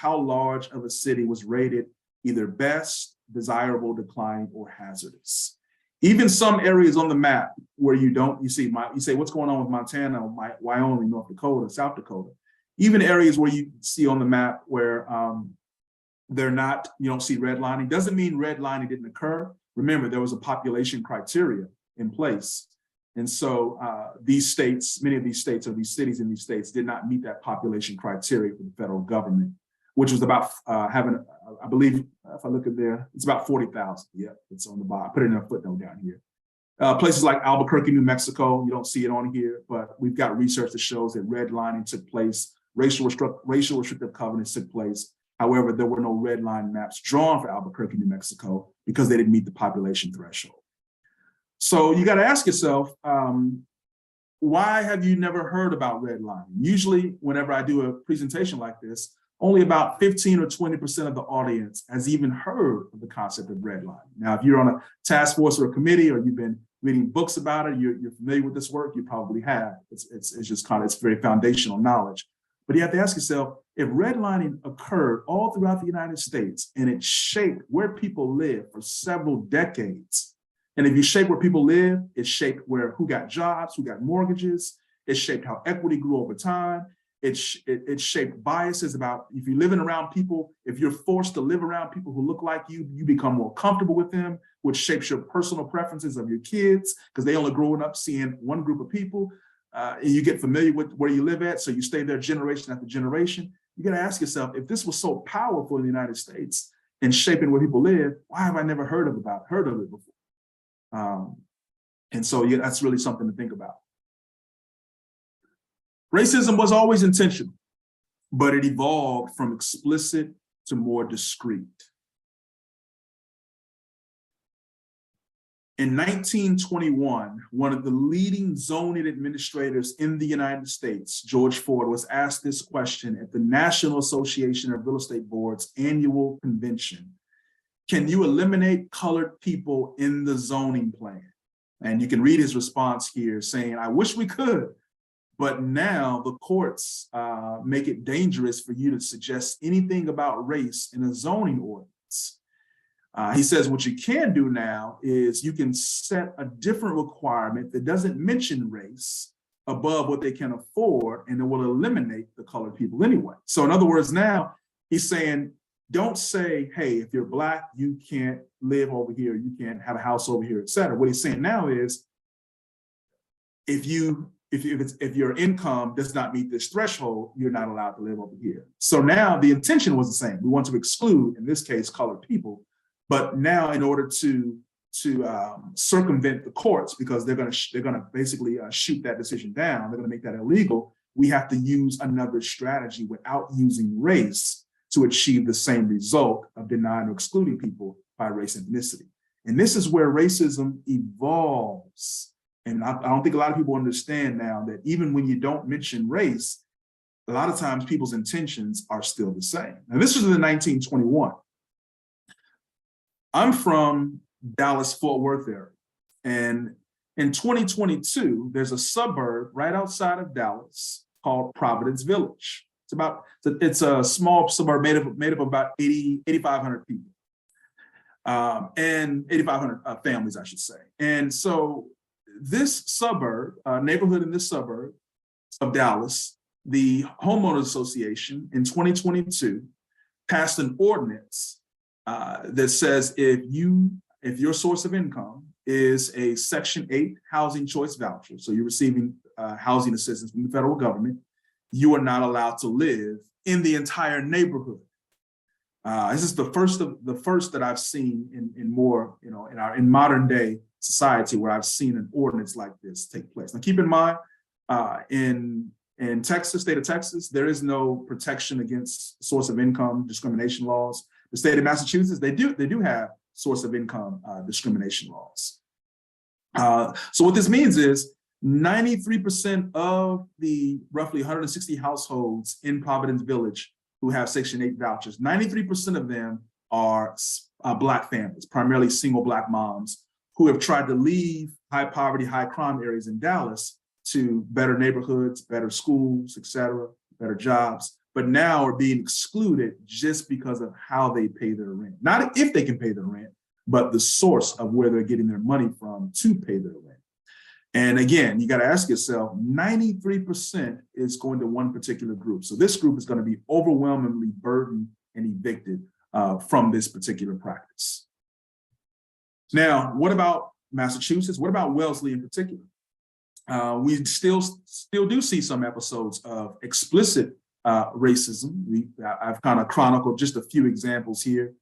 large of a city was rated either best, desirable, declining, or hazardous. Even some areas on the map where you say, what's going on with Montana, Wyoming, North Dakota, South Dakota? Even areas where you see on the map where you don't see redlining, doesn't mean redlining didn't occur. Remember, there was a population criteria in place. And so these states, many of these states or these cities in these states did not meet that population criteria for the federal government, which was about having, I believe, if I look at there, it's about 40,000. Yeah, it's on the bottom. I put it in a footnote down here. Places like Albuquerque, New Mexico, you don't see it on here, but we've got research that shows that redlining took place, racial restrictive covenants took place. However, there were no redline maps drawn for Albuquerque, New Mexico, because they didn't meet the population threshold. So you got to ask yourself, why have you never heard about redlining? Usually, whenever I do a presentation like this, only about 15 or 20% of the audience has even heard of the concept of redlining. Now, if you're on a task force or a committee, or you've been reading books about it, you're familiar with this work, you probably have. It's just kind of, it's very foundational knowledge. But you have to ask yourself, if redlining occurred all throughout the United States and it shaped where people live for several decades, and if you shape where people live, it shaped who got jobs, who got mortgages, it shaped how equity grew over time, it shaped biases about if you're living around people, if you're forced to live around people who look like you become more comfortable with them, which shapes your personal preferences of your kids, because they only growing up seeing one group of people, and you get familiar with where you live at, so you stay there generation after generation. You got to ask yourself, if this was so powerful in the United States and shaping where people live, why have I never heard of it before? And so yeah, that's really something to think about. Racism was always intentional, but it evolved from explicit to more discreet. In 1921, one of the leading zoning administrators in the United States, George Ford, was asked this question at the National Association of Real Estate Boards annual convention. Can you eliminate colored people in the zoning plan? And you can read his response here saying, I wish we could, but now the courts make it dangerous for you to suggest anything about race in a zoning ordinance. He says what you can do now is you can set a different requirement that doesn't mention race above what they can afford, and it will eliminate the colored people anyway. So in other words, now he's saying, don't say, hey, if you're Black, you can't live over here, you can't have a house over here, et cetera. What he's saying now is, if your income does not meet this threshold, you're not allowed to live over here. So now the intention was the same. We want to exclude, in this case, colored people. But now, in order to circumvent the courts, because they're going to basically shoot that decision down, they're going to make that illegal, we have to use another strategy without using race to achieve the same result of denying or excluding people by race and ethnicity. And this is where racism evolves. And I don't think a lot of people understand now that even when you don't mention race, a lot of times people's intentions are still the same. Now, this was in 1921. I'm from Dallas, Fort Worth area. And in 2022, there's a suburb right outside of Dallas called Providence Village. It's a small suburb made up of about 8,500 people. And 8,500 families, I should say. And so this suburb, neighborhood in this suburb of Dallas, the Homeowners Association in 2022 passed an ordinance that says if your source of income is a Section 8 housing choice voucher, so you're receiving housing assistance from the federal government, you are not allowed to live in the entire neighborhood. This is the first that I've seen in more, in modern day society where I've seen an ordinance like this take place. Now, keep in mind, in Texas, state of Texas, there is no protection against source of income discrimination laws. The state of Massachusetts, they do have source of income discrimination laws. So what this means is 93% of the roughly 160 households in Providence Village who have Section 8 vouchers, 93% of them are Black families, primarily single Black moms who have tried to leave high poverty, high crime areas in Dallas to better neighborhoods, better schools, et cetera, better jobs, but now are being excluded just because of how they pay their rent. Not if they can pay their rent, but the source of where they're getting their money from to pay their rent. And again, you got to ask yourself, 93% is going to one particular group. So this group is going to be overwhelmingly burdened and evicted from this particular practice. Now, what about Massachusetts? What about Wellesley in particular? We still do see some episodes of explicit racism. I've kind of chronicled just a few examples here.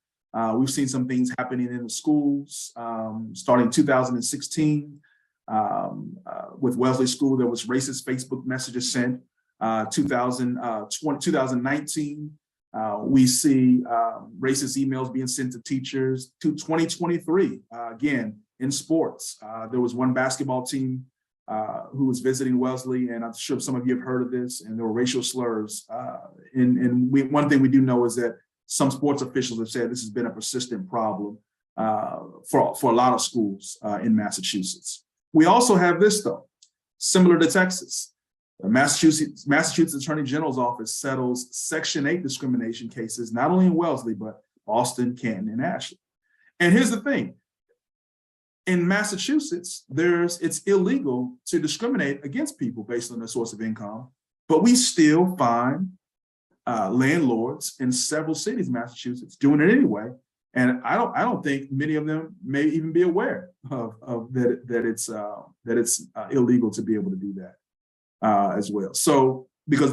We've seen some things happening in the schools, starting in 2016. With Wellesley School, there was racist Facebook messages sent. 2019, we see racist emails being sent to teachers. To 2023, again, in sports, there was one basketball team who was visiting Wellesley, and I'm sure some of you have heard of this, and there were racial slurs. One thing we do know is that some sports officials have said this has been a persistent problem for a lot of schools in Massachusetts. We also have this, though, similar to Texas. The Massachusetts Attorney General's office settles Section 8 discrimination cases, not only in Wellesley, but Boston, Canton, and Ashley. And here's the thing. In Massachusetts, it's illegal to discriminate against people based on their source of income, but we still find landlords in several cities in Massachusetts doing it anyway. And I don't think many of them may even be aware of that it's illegal to be able to do that as well. So because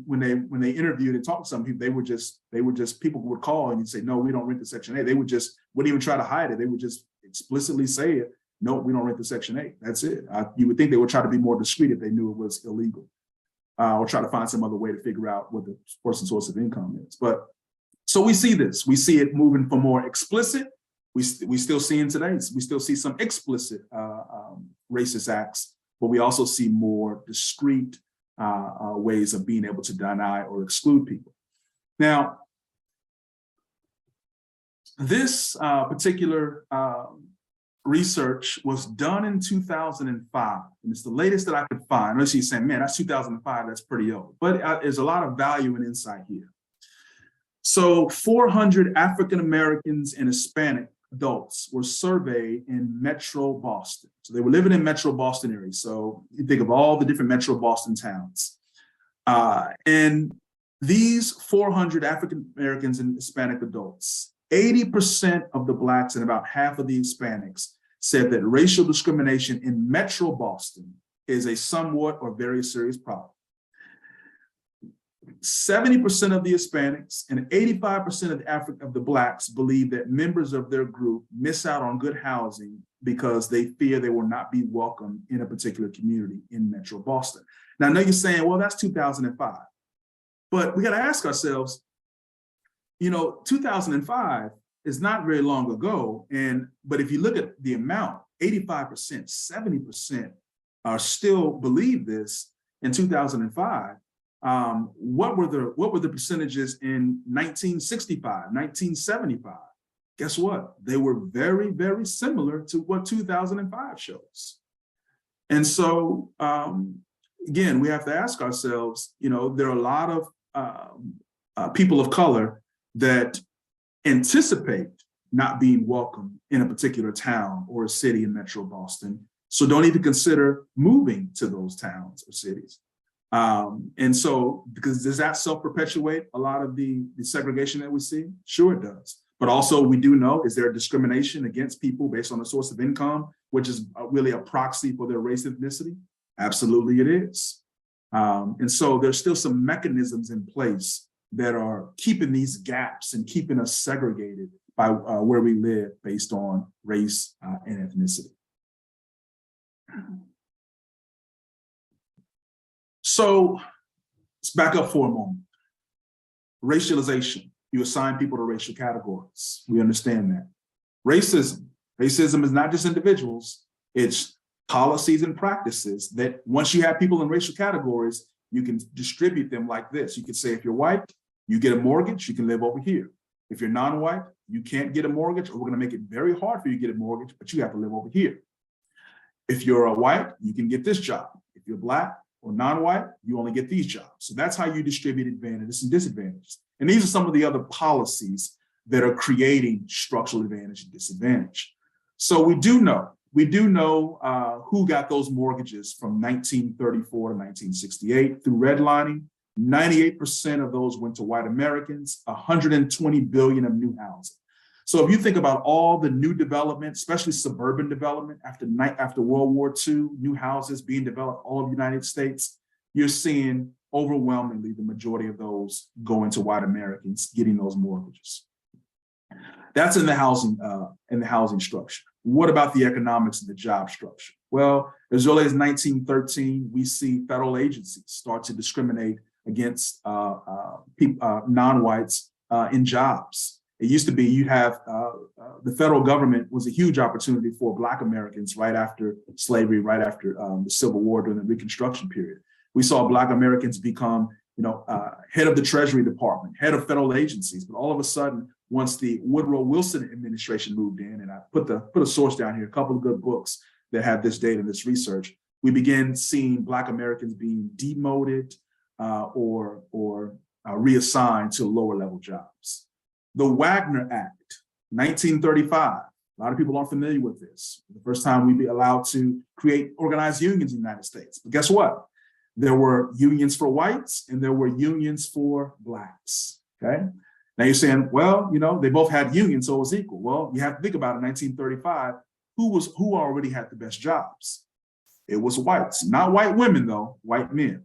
when they interviewed and talked to some people, they would just people would call and you'd say, no, we don't rent the Section 8. They wouldn't even try to hide it. They would just explicitly say it. No, we don't rent the Section 8. That's it. You would think they would try to be more discreet if they knew it was illegal, or try to find some other way to figure out what the person's source of income is. But so we see this. We see it moving from more explicit. We still see in today. We still see some explicit racist acts, but we also see more discreet ways of being able to deny or exclude people. Now, this particular research was done in 2005, and it's the latest that I could find. Unless you're saying, man, that's 2005, that's pretty old. But there's a lot of value and insight here. So 400 African Americans and Hispanic adults were surveyed in Metro Boston. So they were living in Metro Boston area. So you think of all the different Metro Boston towns. And these 400 African Americans and Hispanic adults, 80% of the Blacks and about half of the Hispanics said that racial discrimination in Metro Boston is a somewhat or very serious problem. 70% of the Hispanics and 85% of the Blacks believe that members of their group miss out on good housing because they fear they will not be welcome in a particular community in Metro Boston. Now, I know you're saying, well, that's 2005. But we got to ask ourselves, 2005 is not very long ago. But if you look at the amount, 85%, 70% are still believe this in 2005. What were the percentages in 1965, 1975? Guess what? They were very, very similar to what 2005 shows. And so, again, we have to ask ourselves, there are a lot of people of color that anticipate not being welcome in a particular town or a city in Metro Boston, so don't even consider moving to those towns or cities. And so, because does that self-perpetuate a lot of the segregation that we see? Sure it does. But also we do know, is there discrimination against people based on the source of income, which is really a proxy for their race and ethnicity? Absolutely it is. And so there's still some mechanisms in place that are keeping these gaps and keeping us segregated by where we live based on race and ethnicity. So let's back up for a moment. Racialization. You assign people to racial categories. We understand that. Racism. Racism is not just individuals, it's policies and practices that once you have people in racial categories, you can distribute them like this. You could say, if you're white, you get a mortgage, you can live over here. If you're non-white, you can't get a mortgage, or we're gonna make it very hard for you to get a mortgage, but you have to live over here. If you're a white, you can get this job. If you're Black or non-white, you only get these jobs. So that's how you distribute advantages and disadvantages. And these are some of the other policies that are creating structural advantage and disadvantage. So we do know who got those mortgages from 1934 to 1968 through redlining. 98% of those went to white Americans, 120 billion of new housing. So if you think about all the new development, especially suburban development after World War II, new houses being developed all over the United States, you're seeing overwhelmingly the majority of those going to white Americans getting those mortgages. That's in the housing structure. What about the economics and the job structure? Well, as early as 1913, we see federal agencies start to discriminate against non-whites in jobs. It used to be you'd have the federal government was a huge opportunity for Black Americans right after slavery, right after the Civil War during the Reconstruction period. We saw Black Americans become, head of the Treasury Department, head of federal agencies. But all of a sudden, once the Woodrow Wilson administration moved in, and I put a source down here, a couple of good books that have this data and this research, we began seeing Black Americans being demoted or reassigned to lower level jobs. The Wagner Act, 1935. A lot of people aren't familiar with this. The first time we'd be allowed to create organized unions in the United States. But guess what? There were unions for whites and there were unions for Blacks, okay? Now you're saying, well, they both had unions, so it was equal. Well, you have to think about it, 1935, who already had the best jobs? It was whites, not white women though, white men.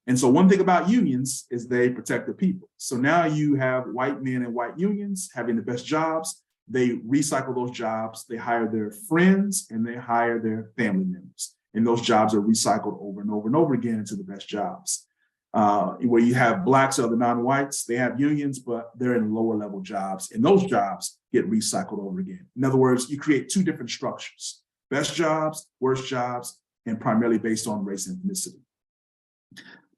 And so one thing about unions is they protect the people. So now you have white men and white unions having the best jobs. They recycle those jobs, they hire their friends and they hire their family members. And those jobs are recycled over and over and over again into the best jobs. Where you have Blacks or the non-whites, they have unions, but they're in lower level jobs. And those jobs get recycled over again. In other words, you create two different structures, best jobs, worst jobs, and primarily based on race and ethnicity.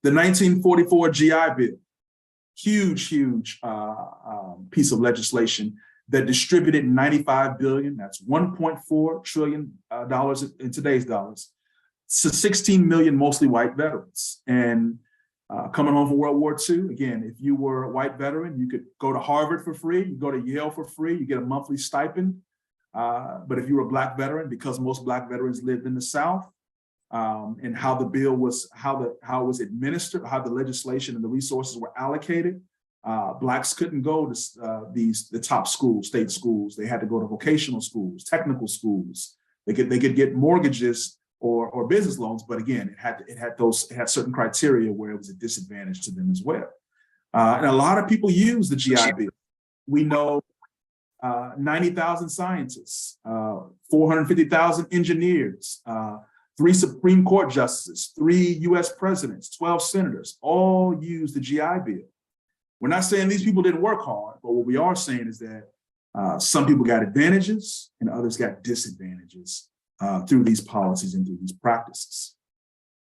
The 1944 GI Bill, huge piece of legislation that distributed 95 billion, that's $1.4 trillion in today's dollars, to 16 million mostly white veterans. And coming home from World War II, again, if you were a white veteran, you could go to Harvard for free, you go to Yale for free, you get a monthly stipend. But if you were a Black veteran, because most Black veterans lived in the South, and how the bill was, how it was administered, how the legislation and the resources were allocated, Blacks couldn't go to the top schools, state schools. They had to go to vocational schools, technical schools. They could get mortgages or business loans, but again, it had certain criteria where it was a disadvantage to them as well. And a lot of people use the GI Bill. We know 90,000 scientists, 450,000 engineers, 3 Supreme Court justices, 3 US presidents, 12 senators, all use the GI Bill. We're not saying these people didn't work hard, but what we are saying is that some people got advantages and others got disadvantages through these policies and through these practices.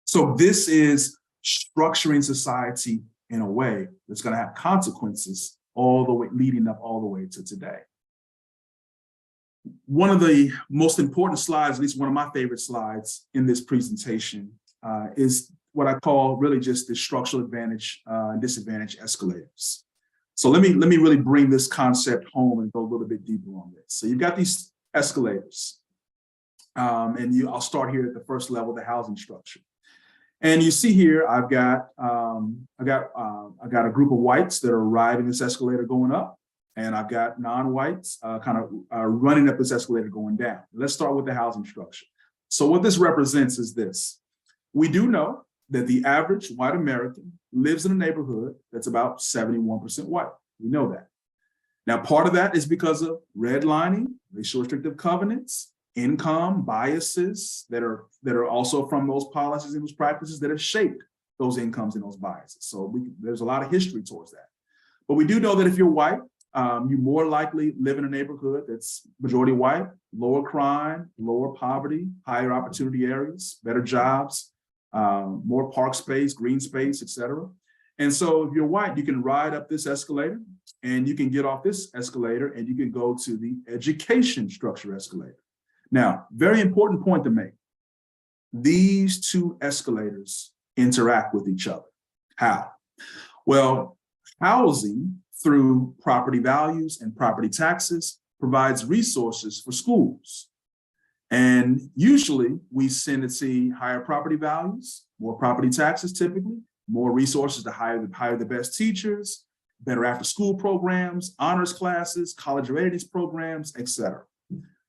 So this is structuring society in a way that's going to have consequences all the way leading up all the way to today. One of the most important slides, at least one of my favorite slides in this presentation, is what I call really just the structural advantage and disadvantage escalators. So let me really bring this concept home and go a little bit deeper on this. So you've got these escalators, and I'll start here at the first level, the housing structure. And you see here, I've got a group of whites that are riding this escalator going up, and I've got non-whites running up this escalator going down. Let's start with the housing structure. So what this represents is this. We do know that the average white American lives in a neighborhood that's about 71% white. We know that. Now, part of that is because of redlining, racial restrictive covenants, income biases that are also from those policies and those practices that have shaped those incomes and those biases. So there's a lot of history towards that. But we do know that if you're white, you more likely live in a neighborhood that's majority white, lower crime, lower poverty, higher opportunity areas, better jobs, more park space, green space, et cetera. And so if you're white, you can ride up this escalator and you can get off this escalator and you can go to the education structure escalator. Now, very important point to make. These two escalators interact with each other. How? Well, housing through property values and property taxes provides resources for schools. And usually we tend to see higher property values, more property taxes typically, more resources to hire the best teachers, better after school programs, honors classes, college readiness programs, et cetera.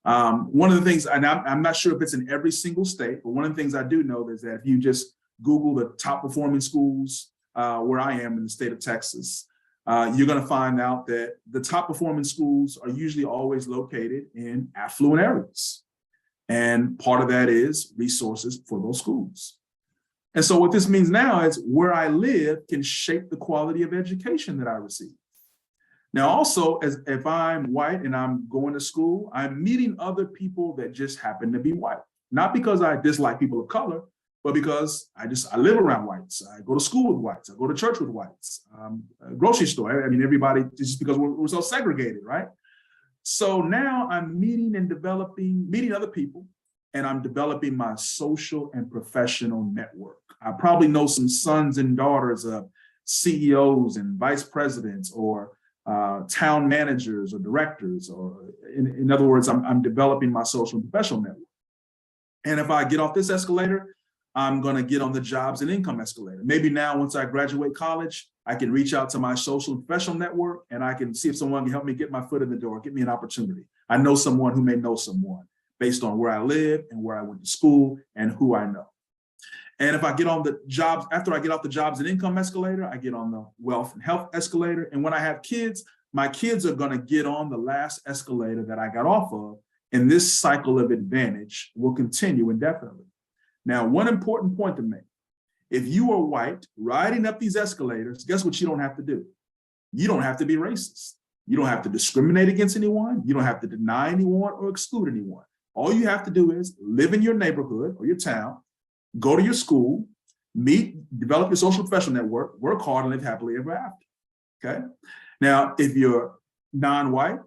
One of the things, and I'm not sure if it's in every single state, but one of the things I do know is that if you just Google the top performing schools where I am in the state of Texas, you're going to find out that the top performing schools are usually always located in affluent areas. And part of that is resources for those schools. And so what this means now is where I live can shape the quality of education that I receive. Now, also, if I'm white and I'm going to school, I'm meeting other people that just happen to be white. Not because I dislike people of color, but because I live around whites. I go to school with whites. I go to church with whites. Grocery store. I mean, everybody, just because we're so segregated, right? So now I'm meeting other people, and I'm developing my social and professional network. I probably know some sons and daughters of CEOs and vice presidents or town managers or directors, or in other words, I'm developing my social and professional network. And if I get off this escalator, I'm going to get on the jobs and income escalator. Maybe now, once I graduate college, I can reach out to my social and professional network, and I can see if someone can help me get my foot in the door, get me an opportunity. I know someone who may know someone based on where I live and where I went to school and who I know. And if I get on the jobs, after I get off the jobs and income escalator, I get on the wealth and health escalator. And when I have kids, my kids are going to get on the last escalator that I got off of. And this cycle of advantage will continue indefinitely. Now, one important point to make. If you are white riding up these escalators, guess what you don't have to do? You don't have to be racist. You don't have to discriminate against anyone. You don't have to deny anyone or exclude anyone. All you have to do is live in your neighborhood or your town, go to your school, develop your social professional network, work hard, and live happily ever after. Okay. Now, if you're non-white,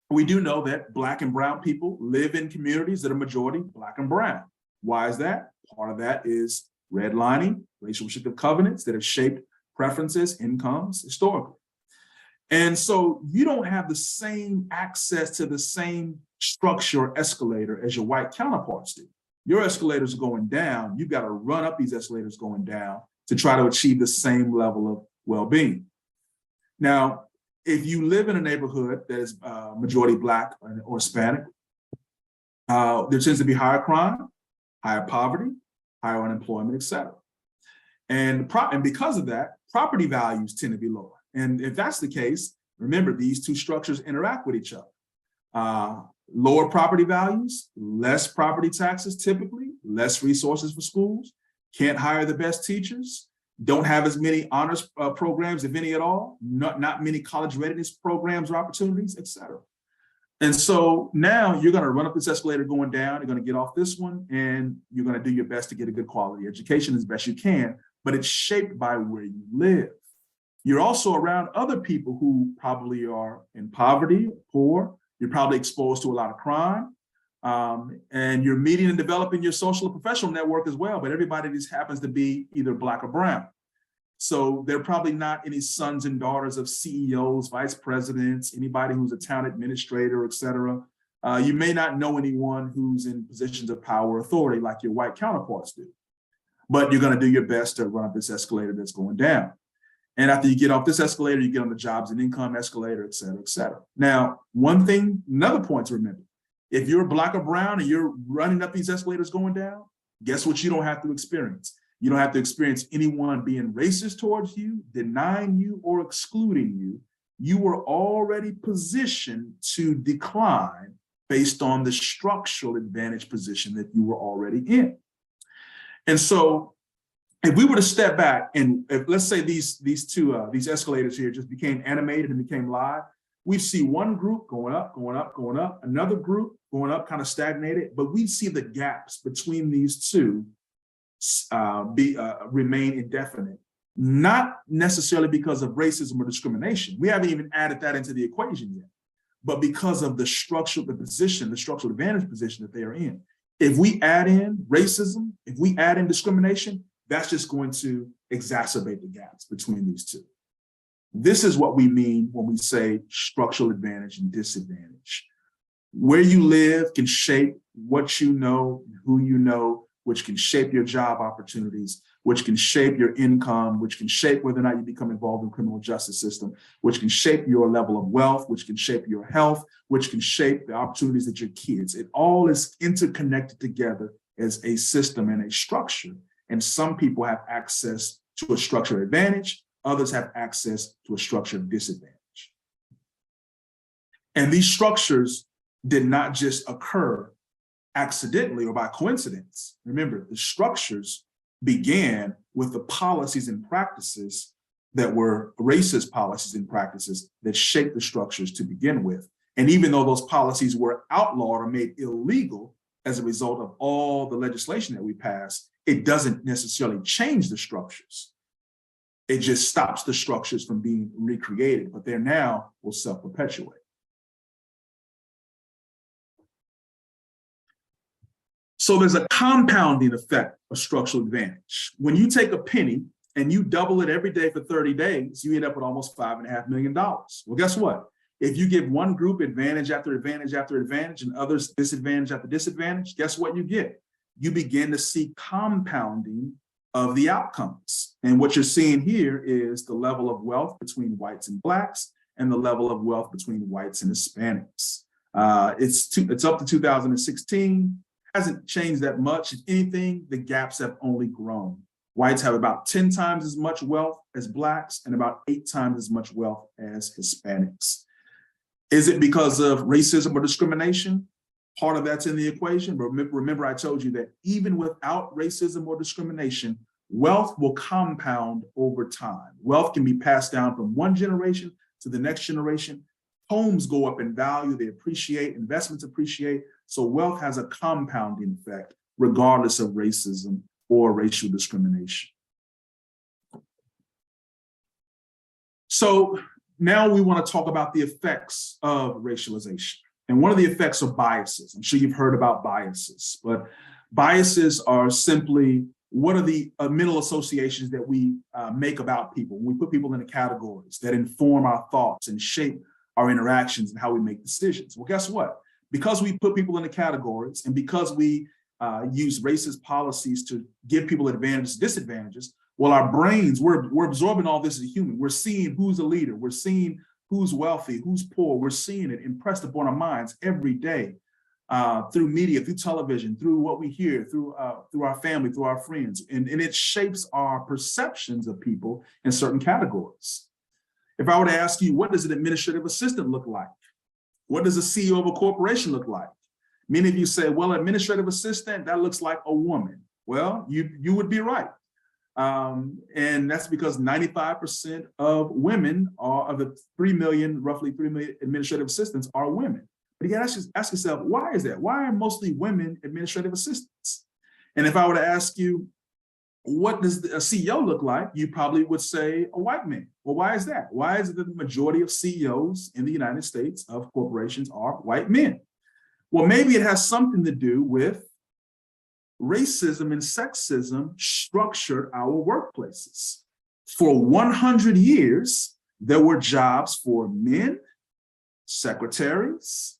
we do know that Black and brown people live in communities that are majority Black and brown. Why is that? Part of that is redlining, racial restrictive covenants that have shaped preferences, incomes historically. And so you don't have the same access to the same structure or escalator as your white counterparts do. Your escalators are going down. You've got to run up these escalators going down to try to achieve the same level of well-being. Now, if you live in a neighborhood that is majority Black or Hispanic, there tends to be higher crime, higher poverty, higher unemployment, et cetera. And because of that, property values tend to be lower. And if that's the case, remember, these two structures interact with each other. Lower property values, less property taxes typically, less resources for schools, can't hire the best teachers, don't have as many honors programs, if any at all, not many college readiness programs or opportunities, et cetera. And so now you're going to run up this escalator going down, you're going to get off this one, and you're going to do your best to get a good quality education as best you can. but it's shaped by where you live. You're also around other people who probably are in poverty, poor. You're probably exposed to a lot of crime. And you're meeting and developing your social and professional network as well, but everybody just happens to be either Black or brown. So there are probably not any sons and daughters of CEOs, vice presidents, anybody who's a town administrator, et cetera. You may not know anyone who's in positions of power or authority like your white counterparts do, but you're going to do your best to run up this escalator that's going down. And after you get off this escalator, you get on the jobs and income escalator, et cetera, et cetera. Now, another point to remember, if you're Black or brown and you're running up these escalators going down, guess what you don't have to experience? You don't have to experience anyone being racist towards you, denying you, or excluding you. You were already positioned to decline based on the structural advantage position that you were already in. And so if we were to step back and let's say these escalators here just became animated and became live, we see one group going up, going up, going up, another group going up, kind of stagnated, but we see the gaps between these two remain indefinite, not necessarily because of racism or discrimination. We haven't even added that into the equation yet, but because of the structural advantage position that they are in. If we add in racism, if we add in discrimination, that's just going to exacerbate the gaps between these two. This is what we mean when we say structural advantage and disadvantage. Where you live can shape what you know, who you know, which can shape your job opportunities, which can shape your income, which can shape whether or not you become involved in the criminal justice system, which can shape your level of wealth, which can shape your health, which can shape the opportunities that your kids. It all is interconnected together as a system and a structure. And some people have access to a structured advantage, others have access to a structured disadvantage. And these structures did not just occur accidentally or by coincidence. Remember, the structures began with the policies and practices that were racist policies and practices that shaped the structures to begin with. And even though those policies were outlawed or made illegal as a result of all the legislation that we passed, it doesn't necessarily change the structures. It just stops the structures from being recreated, but they're now will self-perpetuate. So there's a compounding effect of structural advantage. When you take a penny and you double it every day for 30 days, you end up with almost $5.5 million. Well, guess what? If you give one group advantage after advantage after advantage and others disadvantage after disadvantage, guess what you get? You begin to see compounding of the outcomes. And what you're seeing here is the level of wealth between whites and Blacks and the level of wealth between whites and Hispanics. It's up to 2016. Hasn't changed that much. If anything, the gaps have only grown. Whites have about 10 times as much wealth as Blacks and about 8 times as much wealth as Hispanics. Is it because of racism or discrimination? Part of that's in the equation. But remember, I told you that even without racism or discrimination, wealth will compound over time. Wealth can be passed down from one generation to the next generation. Homes go up in value, they appreciate, investments appreciate. So wealth has a compounding effect regardless of racism or racial discrimination. So now we want to talk about the effects of racialization. And one of the effects are biases. I'm sure you've heard about biases, but biases are simply what are the mental associations that we make about people. We put people into categories that inform our thoughts and shape our interactions and how we make decisions. Well, guess what? Because we put people into categories and because we use racist policies to give people advantages, disadvantages, well, our brains, we're absorbing all this as a human. We're seeing who's a leader. We're seeing who's wealthy, who's poor. We're seeing it impressed upon our minds every day through media, through television, through what we hear, through our family, through our friends. And it shapes our perceptions of people in certain categories. If I were to ask you, what does an administrative assistant look like? What does a CEO of a corporation look like? Many of you say, well, administrative assistant, that looks like a woman. Well, you would be right. And that's because 95% of women of the 3 million, roughly 3 million administrative assistants are women. But you gotta ask yourself, why is that? Why are mostly women administrative assistants? And if I were to ask you, what does a CEO look like? You probably would say a white man. Well, why is that? Why is it that the majority of CEOs in the United States of corporations are white men? Well, maybe it has something to do with racism and sexism structured our workplaces. For 100 years, there were jobs for men, secretaries,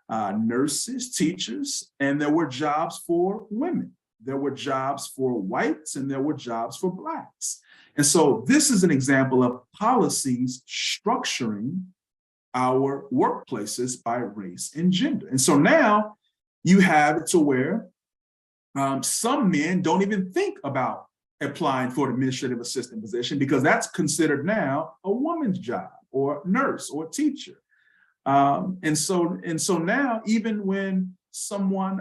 nurses, teachers, and there were jobs for women. There were jobs for whites and there were jobs for blacks. And so this is an example of policies structuring our workplaces by race and gender. And so now you have it to where some men don't even think about applying for an administrative assistant position because that's considered now a woman's job or nurse or teacher. And so now even when someone,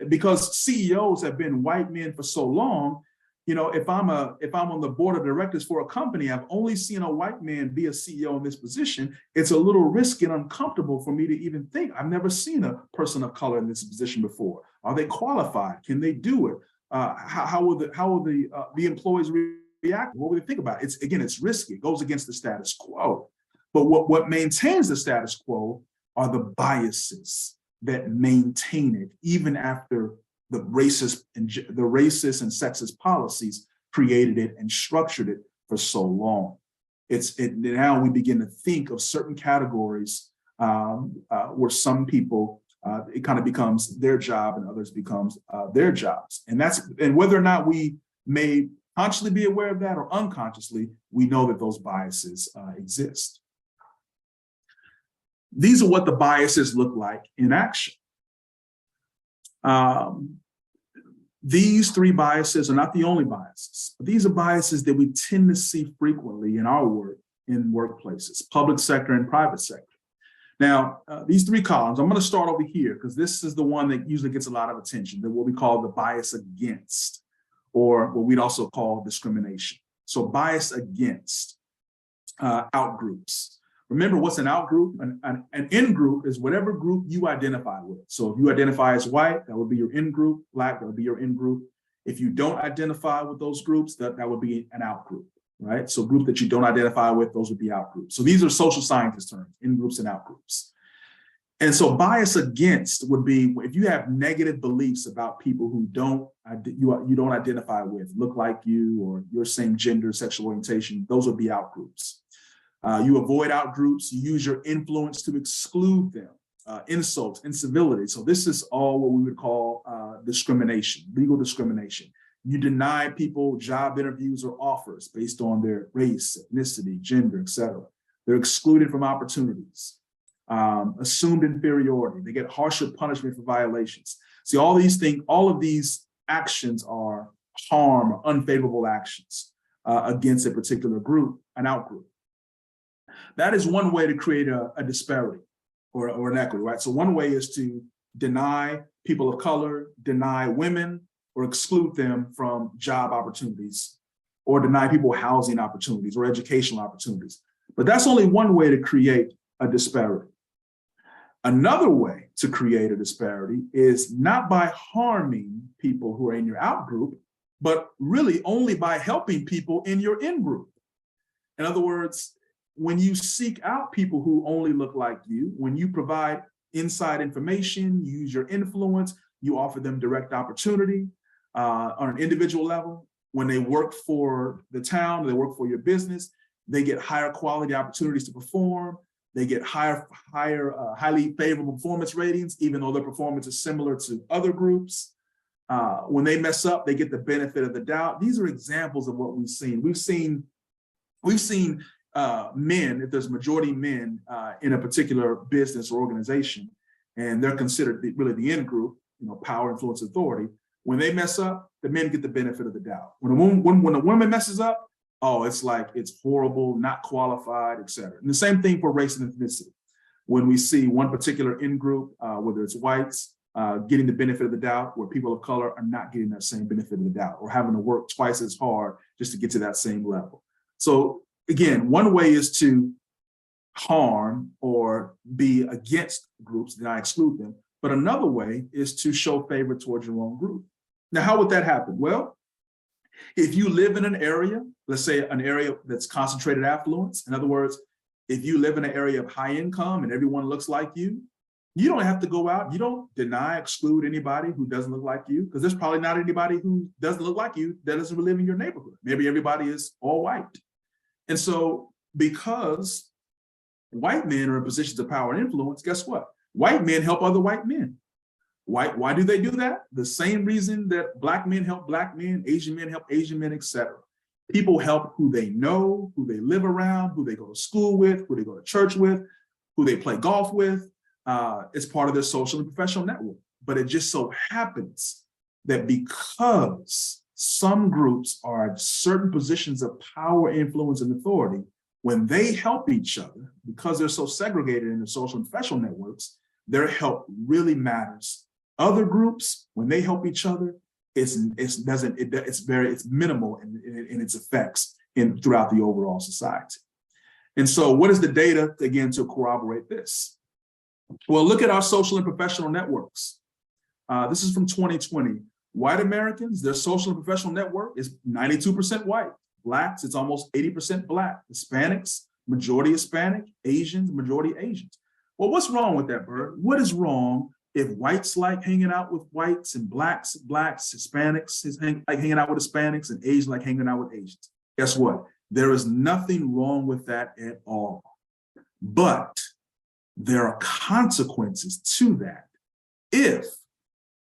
because CEOs have been white men for so long, you know, if I'm on the board of directors for a company, I've only seen a white man be a CEO in this position. It's a little risky and uncomfortable for me to even think. I've never seen a person of color in this position before. Are they qualified? Can they do it? How will the employees react? What will they think about it? It's risky. It goes against the status quo. But what maintains the status quo are the biases that maintain it, even after the racist and sexist policies created it and structured it for so long. Now we begin to think of certain categories where some people, it kind of becomes their job and others becomes their jobs. And whether or not we may consciously be aware of that or unconsciously, we know that those biases exist. These are what the biases look like in action. These three biases are not the only biases, but these are biases that we tend to see frequently in our work in workplaces, public sector and private sector. Now, these three columns, I'm going to start over here because this is the one that usually gets a lot of attention, what we call the bias against, or what we'd also call discrimination. So bias against outgroups. Remember, what's an outgroup? An in-group is whatever group you identify with. So if you identify as white, that would be your in-group. Black, that would be your in-group. If you don't identify with those groups, that would be an out-group, right? So group that you don't identify with, those would be out-groups. So these are social scientist terms, in-groups and out-groups. And so bias against would be if you have negative beliefs about people who you don't identify with, look like you, or your same gender, sexual orientation, those would be out-groups. You avoid out-groups, you use your influence to exclude them, insults, incivility. So this is all what we would call discrimination, legal discrimination. You deny people job interviews or offers based on their race, ethnicity, gender, etc. They're excluded from opportunities, assumed inferiority. They get harsher punishment for violations. See, all of these actions are harm or unfavorable actions against a particular group, an out-group. That is one way to create a disparity or an equity, right? So one way is to deny people of color, deny women, or exclude them from job opportunities, or deny people housing opportunities or educational opportunities. But that's only one way to create a disparity. Another way to create a disparity is not by harming people who are in your out group, but really only by helping people in your in group. In other words, when you seek out people who only look like you, when you provide inside information, you use your influence, you offer them direct opportunity on an individual level. When they work for the town, they work for your business, they get higher quality opportunities to perform. They get highly favorable performance ratings, even though their performance is similar to other groups. When they mess up, they get the benefit of the doubt. These are examples of what we've seen. We've seen men, if there's majority men in a particular business or organization, and they're considered really the in group, power, influence, authority. When they mess up, the men get the benefit of the doubt. When a woman messes up, oh, it's like it's horrible, not qualified, et cetera. And the same thing for race and ethnicity. When we see one particular in group, whether it's whites, getting the benefit of the doubt, where people of color are not getting that same benefit of the doubt, or having to work twice as hard just to get to that same level. So again, one way is to harm or be against groups, deny, exclude them. But another way is to show favor towards your own group. Now, how would that happen? Well, If you live in an area, let's say an area that's concentrated affluence, in other words, if you live in an area of high income and everyone looks like you don't have to go out. You don't deny, exclude anybody who doesn't look like you, because there's probably not anybody who doesn't look like you that doesn't live in your neighborhood. Maybe everybody is all white. And so because white men are in positions of power and influence, guess what? White men help other white men. Why do they do that? The same reason that Black men help Black men, Asian men help Asian men, etc. People help who they know, who they live around, who they go to school with, who they go to church with, who they play golf with. It's part of their social and professional network. But it just so happens that because some groups are at certain positions of power, influence, and authority, when they help each other, because they're so segregated in their social and professional networks, their help really matters. Other groups, when they help each other, it's minimal in its effects throughout the overall society. And so what is the data, again, to corroborate this? Well, look at our social and professional networks. This is from 2020. White Americans, their social and professional network is 92% white. Blacks, it's almost 80% Black. Hispanics, majority Hispanic. Asians, majority Asians. Well, what's wrong with that, Bert? What is wrong if whites like hanging out with whites and blacks, Hispanics like hanging out with Hispanics, and Asians like hanging out with Asians? Guess what? There is nothing wrong with that at all. But there are consequences to that if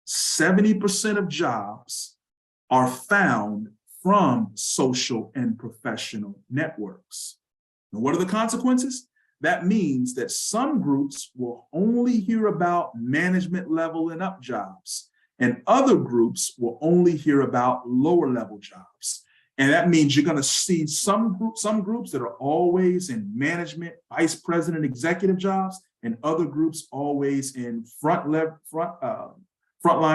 70% of jobs are found from social and professional networks. And what are the consequences? That means that some groups will only hear about management level and up jobs, and other groups will only hear about lower level jobs. And that means you're going to see some groups that are always in management, vice president, executive jobs, and other groups always in frontline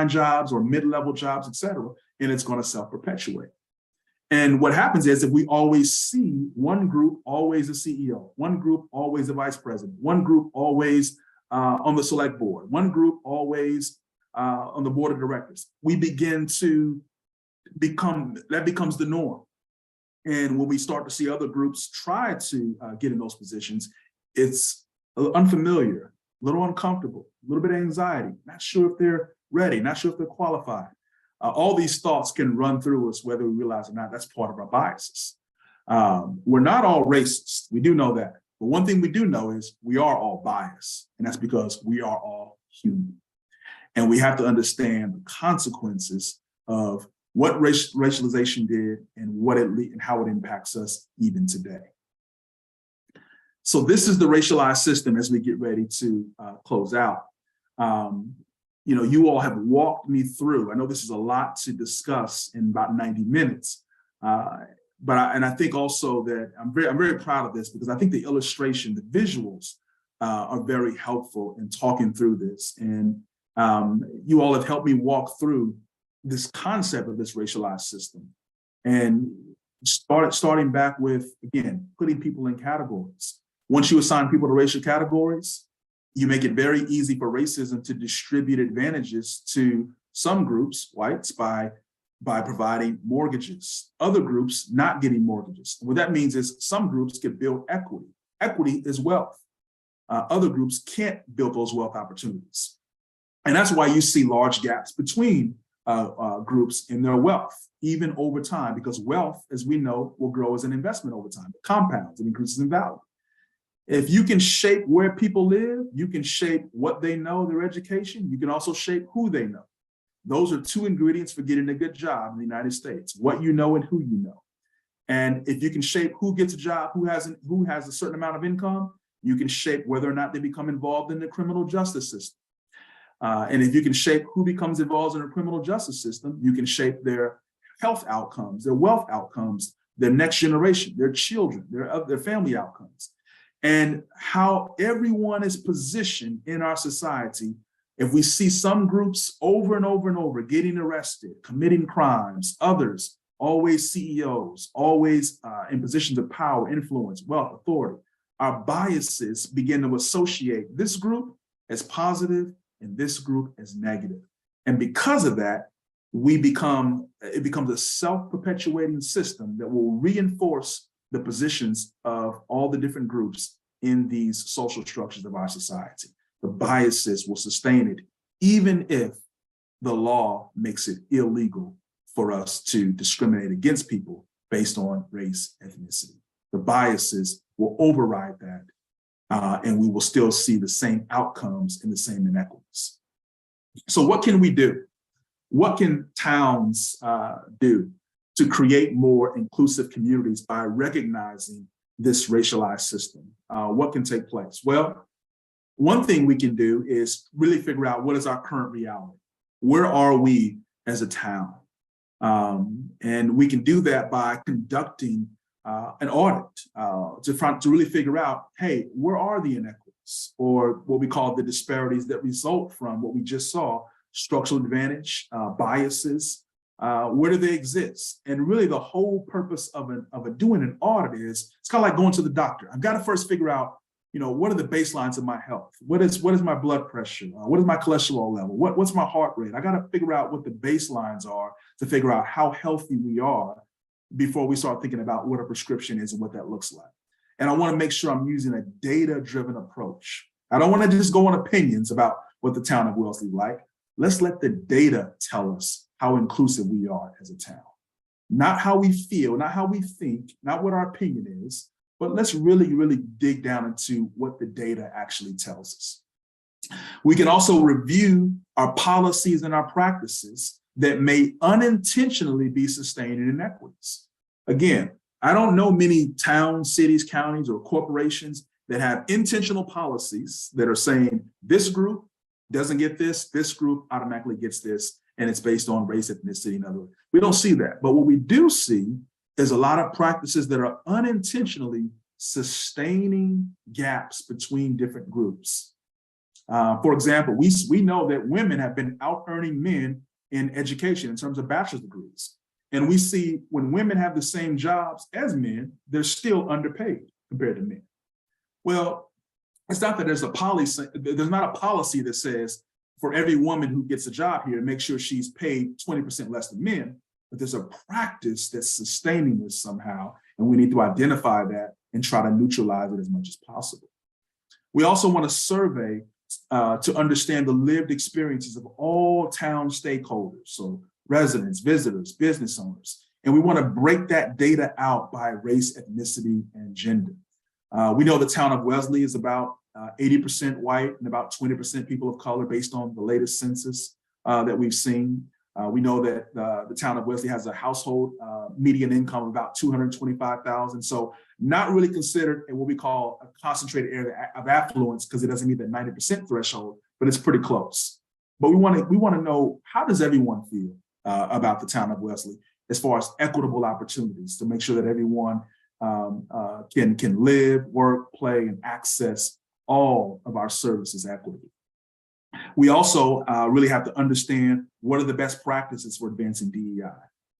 jobs or mid-level jobs, et cetera. And it's going to self-perpetuate. And what happens is if we always see one group always a CEO, one group always a vice president, one group always on the select board, one group always on the board of directors, we begin to that becomes the norm. And when we start to see other groups try to get in those positions, it's unfamiliar, a little uncomfortable, a little bit of anxiety, not sure if they're ready, not sure if they're qualified. All these thoughts can run through us, whether we realize or not. That's part of our biases. We're not all racist. We do know that. But one thing we do know is we are all biased. And that's because we are all human. And we have to understand the consequences of what racialization did and how it impacts us even today. So this is the racialized system as we get ready to close out. You all have walked me through. I know this is a lot to discuss in about 90 minutes, but I think also that I'm very proud of this because I think the illustration, the visuals are very helpful in talking through this. And you all have helped me walk through this concept of this racialized system and starting back with, again, putting people in categories. Once you assign people to racial categories, you make it very easy for racism to distribute advantages to some groups, whites, by providing mortgages, other groups not getting mortgages. What that means is some groups can build equity. Equity is wealth. Other groups can't build those wealth opportunities. And that's why you see large gaps between groups in their wealth, even over time, because wealth, as we know, will grow as an investment over time. It compounds, it increases in value. If you can shape where people live, you can shape what they know, their education, you can also shape who they know. Those are two ingredients for getting a good job in the United States, what you know and who you know. And if you can shape who gets a job, who has a certain amount of income, you can shape whether or not they become involved in the criminal justice system. And if you can shape who becomes involved in the criminal justice system, you can shape their health outcomes, their wealth outcomes, their next generation, their children, their family outcomes. And how everyone is positioned in our society. If we see some groups over and over and over getting arrested, committing crimes, others always CEOs, always in positions of power, influence, wealth, authority, our biases begin to associate this group as positive and this group as negative. And because of that, it becomes a self-perpetuating system that will reinforce the positions of all the different groups in these social structures of our society. The biases will sustain it, even if the law makes it illegal for us to discriminate against people based on race, ethnicity. The biases will override that, and we will still see the same outcomes and the same inequities. So what can we do? What can towns do to create more inclusive communities by recognizing this racialized system? What can take place? Well, one thing we can do is really figure out what is our current reality. Where are we as a town? And we can do that by conducting an audit to really figure out, hey, where are the inequities, or what we call the disparities that result from what we just saw, structural advantage, biases, where do they exist? And really the whole purpose of doing an audit is, it's kind of like going to the doctor. I've got to first figure out, what are the baselines of my health? What is my blood pressure? What is my cholesterol level? What's my heart rate? I got to figure out what the baselines are to figure out how healthy we are before we start thinking about what a prescription is and what that looks like. And I want to make sure I'm using a data-driven approach. I don't want to just go on opinions about what the town of Wellesley like. Let's let the data tell us how inclusive we are as a town. Not how we feel, not how we think, not what our opinion is, but let's really, really dig down into what the data actually tells us. We can also review our policies and our practices that may unintentionally be sustaining inequities. Again, I don't know many towns, cities, counties, or corporations that have intentional policies that are saying this group doesn't get this group automatically gets this, and it's based on race, ethnicity, and other. We don't see that. But what we do see is a lot of practices that are unintentionally sustaining gaps between different groups. For example, we know that women have been out-earning men in education in terms of bachelor's degrees. And we see when women have the same jobs as men, they're still underpaid compared to men. Well, it's not that there's not a policy that says for every woman who gets a job here, make sure she's paid 20% less than men, but there's a practice that's sustaining this somehow, and we need to identify that and try to neutralize it as much as possible. We also want to survey to understand the lived experiences of all town stakeholders, so residents, visitors, business owners, and we want to break that data out by race, ethnicity, and gender. We know the town of Wellesley is about 80% white and about 20% people of color based on the latest census that we've seen. We know that the town of Wellesley has a household median income of about $225,000. So not really considered in what we call a concentrated area of affluence because it doesn't meet that 90% threshold, but it's pretty close. But we want to know, how does everyone feel about the town of Wellesley as far as equitable opportunities to make sure that everyone can live, work, play, and access all of our services equitably. We also really have to understand what are the best practices for advancing DEI.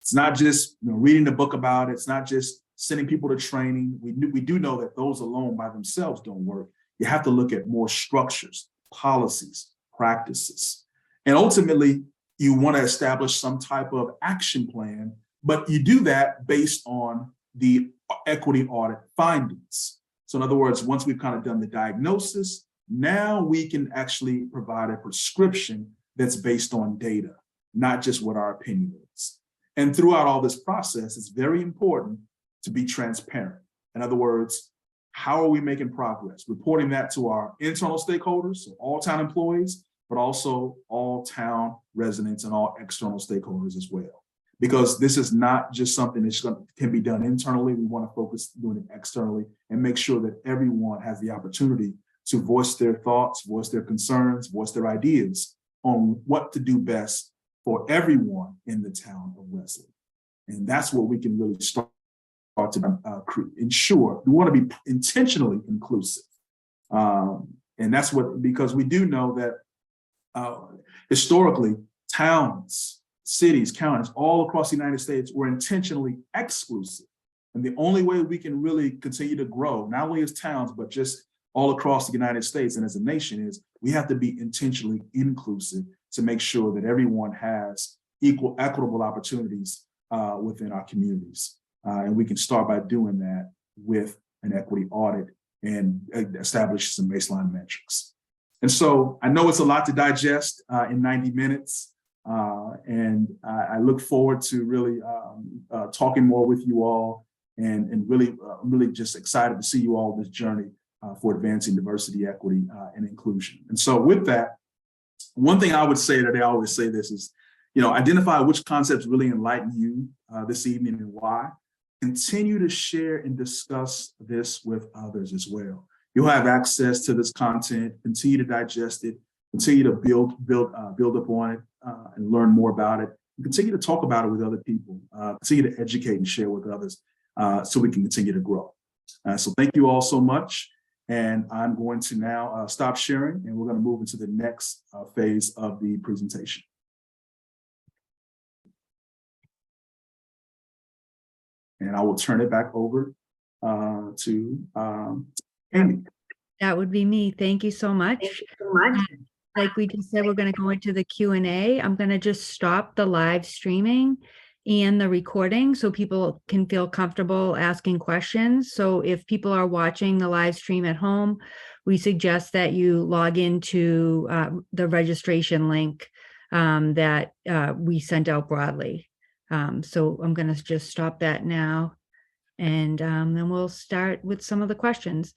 It's not just reading the book about it. It's not just sending people to training. We do know that those alone by themselves don't work. You have to look at more structures, policies, practices. And ultimately, you want to establish some type of action plan, but you do that based on the equity audit findings. So in other words, once we've kind of done the diagnosis, now we can actually provide a prescription that's based on data, not just what our opinion is. And throughout all this process, it's very important to be transparent. In other words, how are we making progress? Reporting that to our internal stakeholders, so all town employees, but also all town residents and all external stakeholders as well. Because this is not just something that can be done internally. We want to focus doing it externally and make sure that everyone has the opportunity to voice their thoughts, voice their concerns, voice their ideas on what to do best for everyone in the town of Wellesley. And that's what we can really start to ensure. We want to be intentionally inclusive. And that's because we do know that historically, towns, cities, counties, all across the United States were intentionally exclusive. And the only way we can really continue to grow, not only as towns, but just all across the United States and as a nation, is we have to be intentionally inclusive to make sure that everyone has equitable opportunities within our communities. And we can start by doing that with an equity audit and establish some baseline metrics. And so I know it's a lot to digest in 90 minutes. And I look forward to really talking more with you all and really just excited to see you all on this journey for advancing diversity, equity, and inclusion. And so with that, one thing I would say that I always say this is, identify which concepts really enlighten you this evening and why. Continue to share and discuss this with others as well. You'll have access to this content, continue to digest it, continue to build upon it and learn more about it, and continue to talk about it with other people, continue to educate and share with others so we can continue to grow. So thank you all so much. And I'm going to now stop sharing, and we're going to move into the next phase of the presentation. And I will turn it back over to Amy. That would be me. Thank you so much. Like we just said, we're going to go into the Q&A. I'm going to just stop the live streaming and the recording so people can feel comfortable asking questions. So if people are watching the live stream at home, we suggest that you log into the registration link that we sent out broadly. So I'm going to just stop that now. And then we'll start with some of the questions.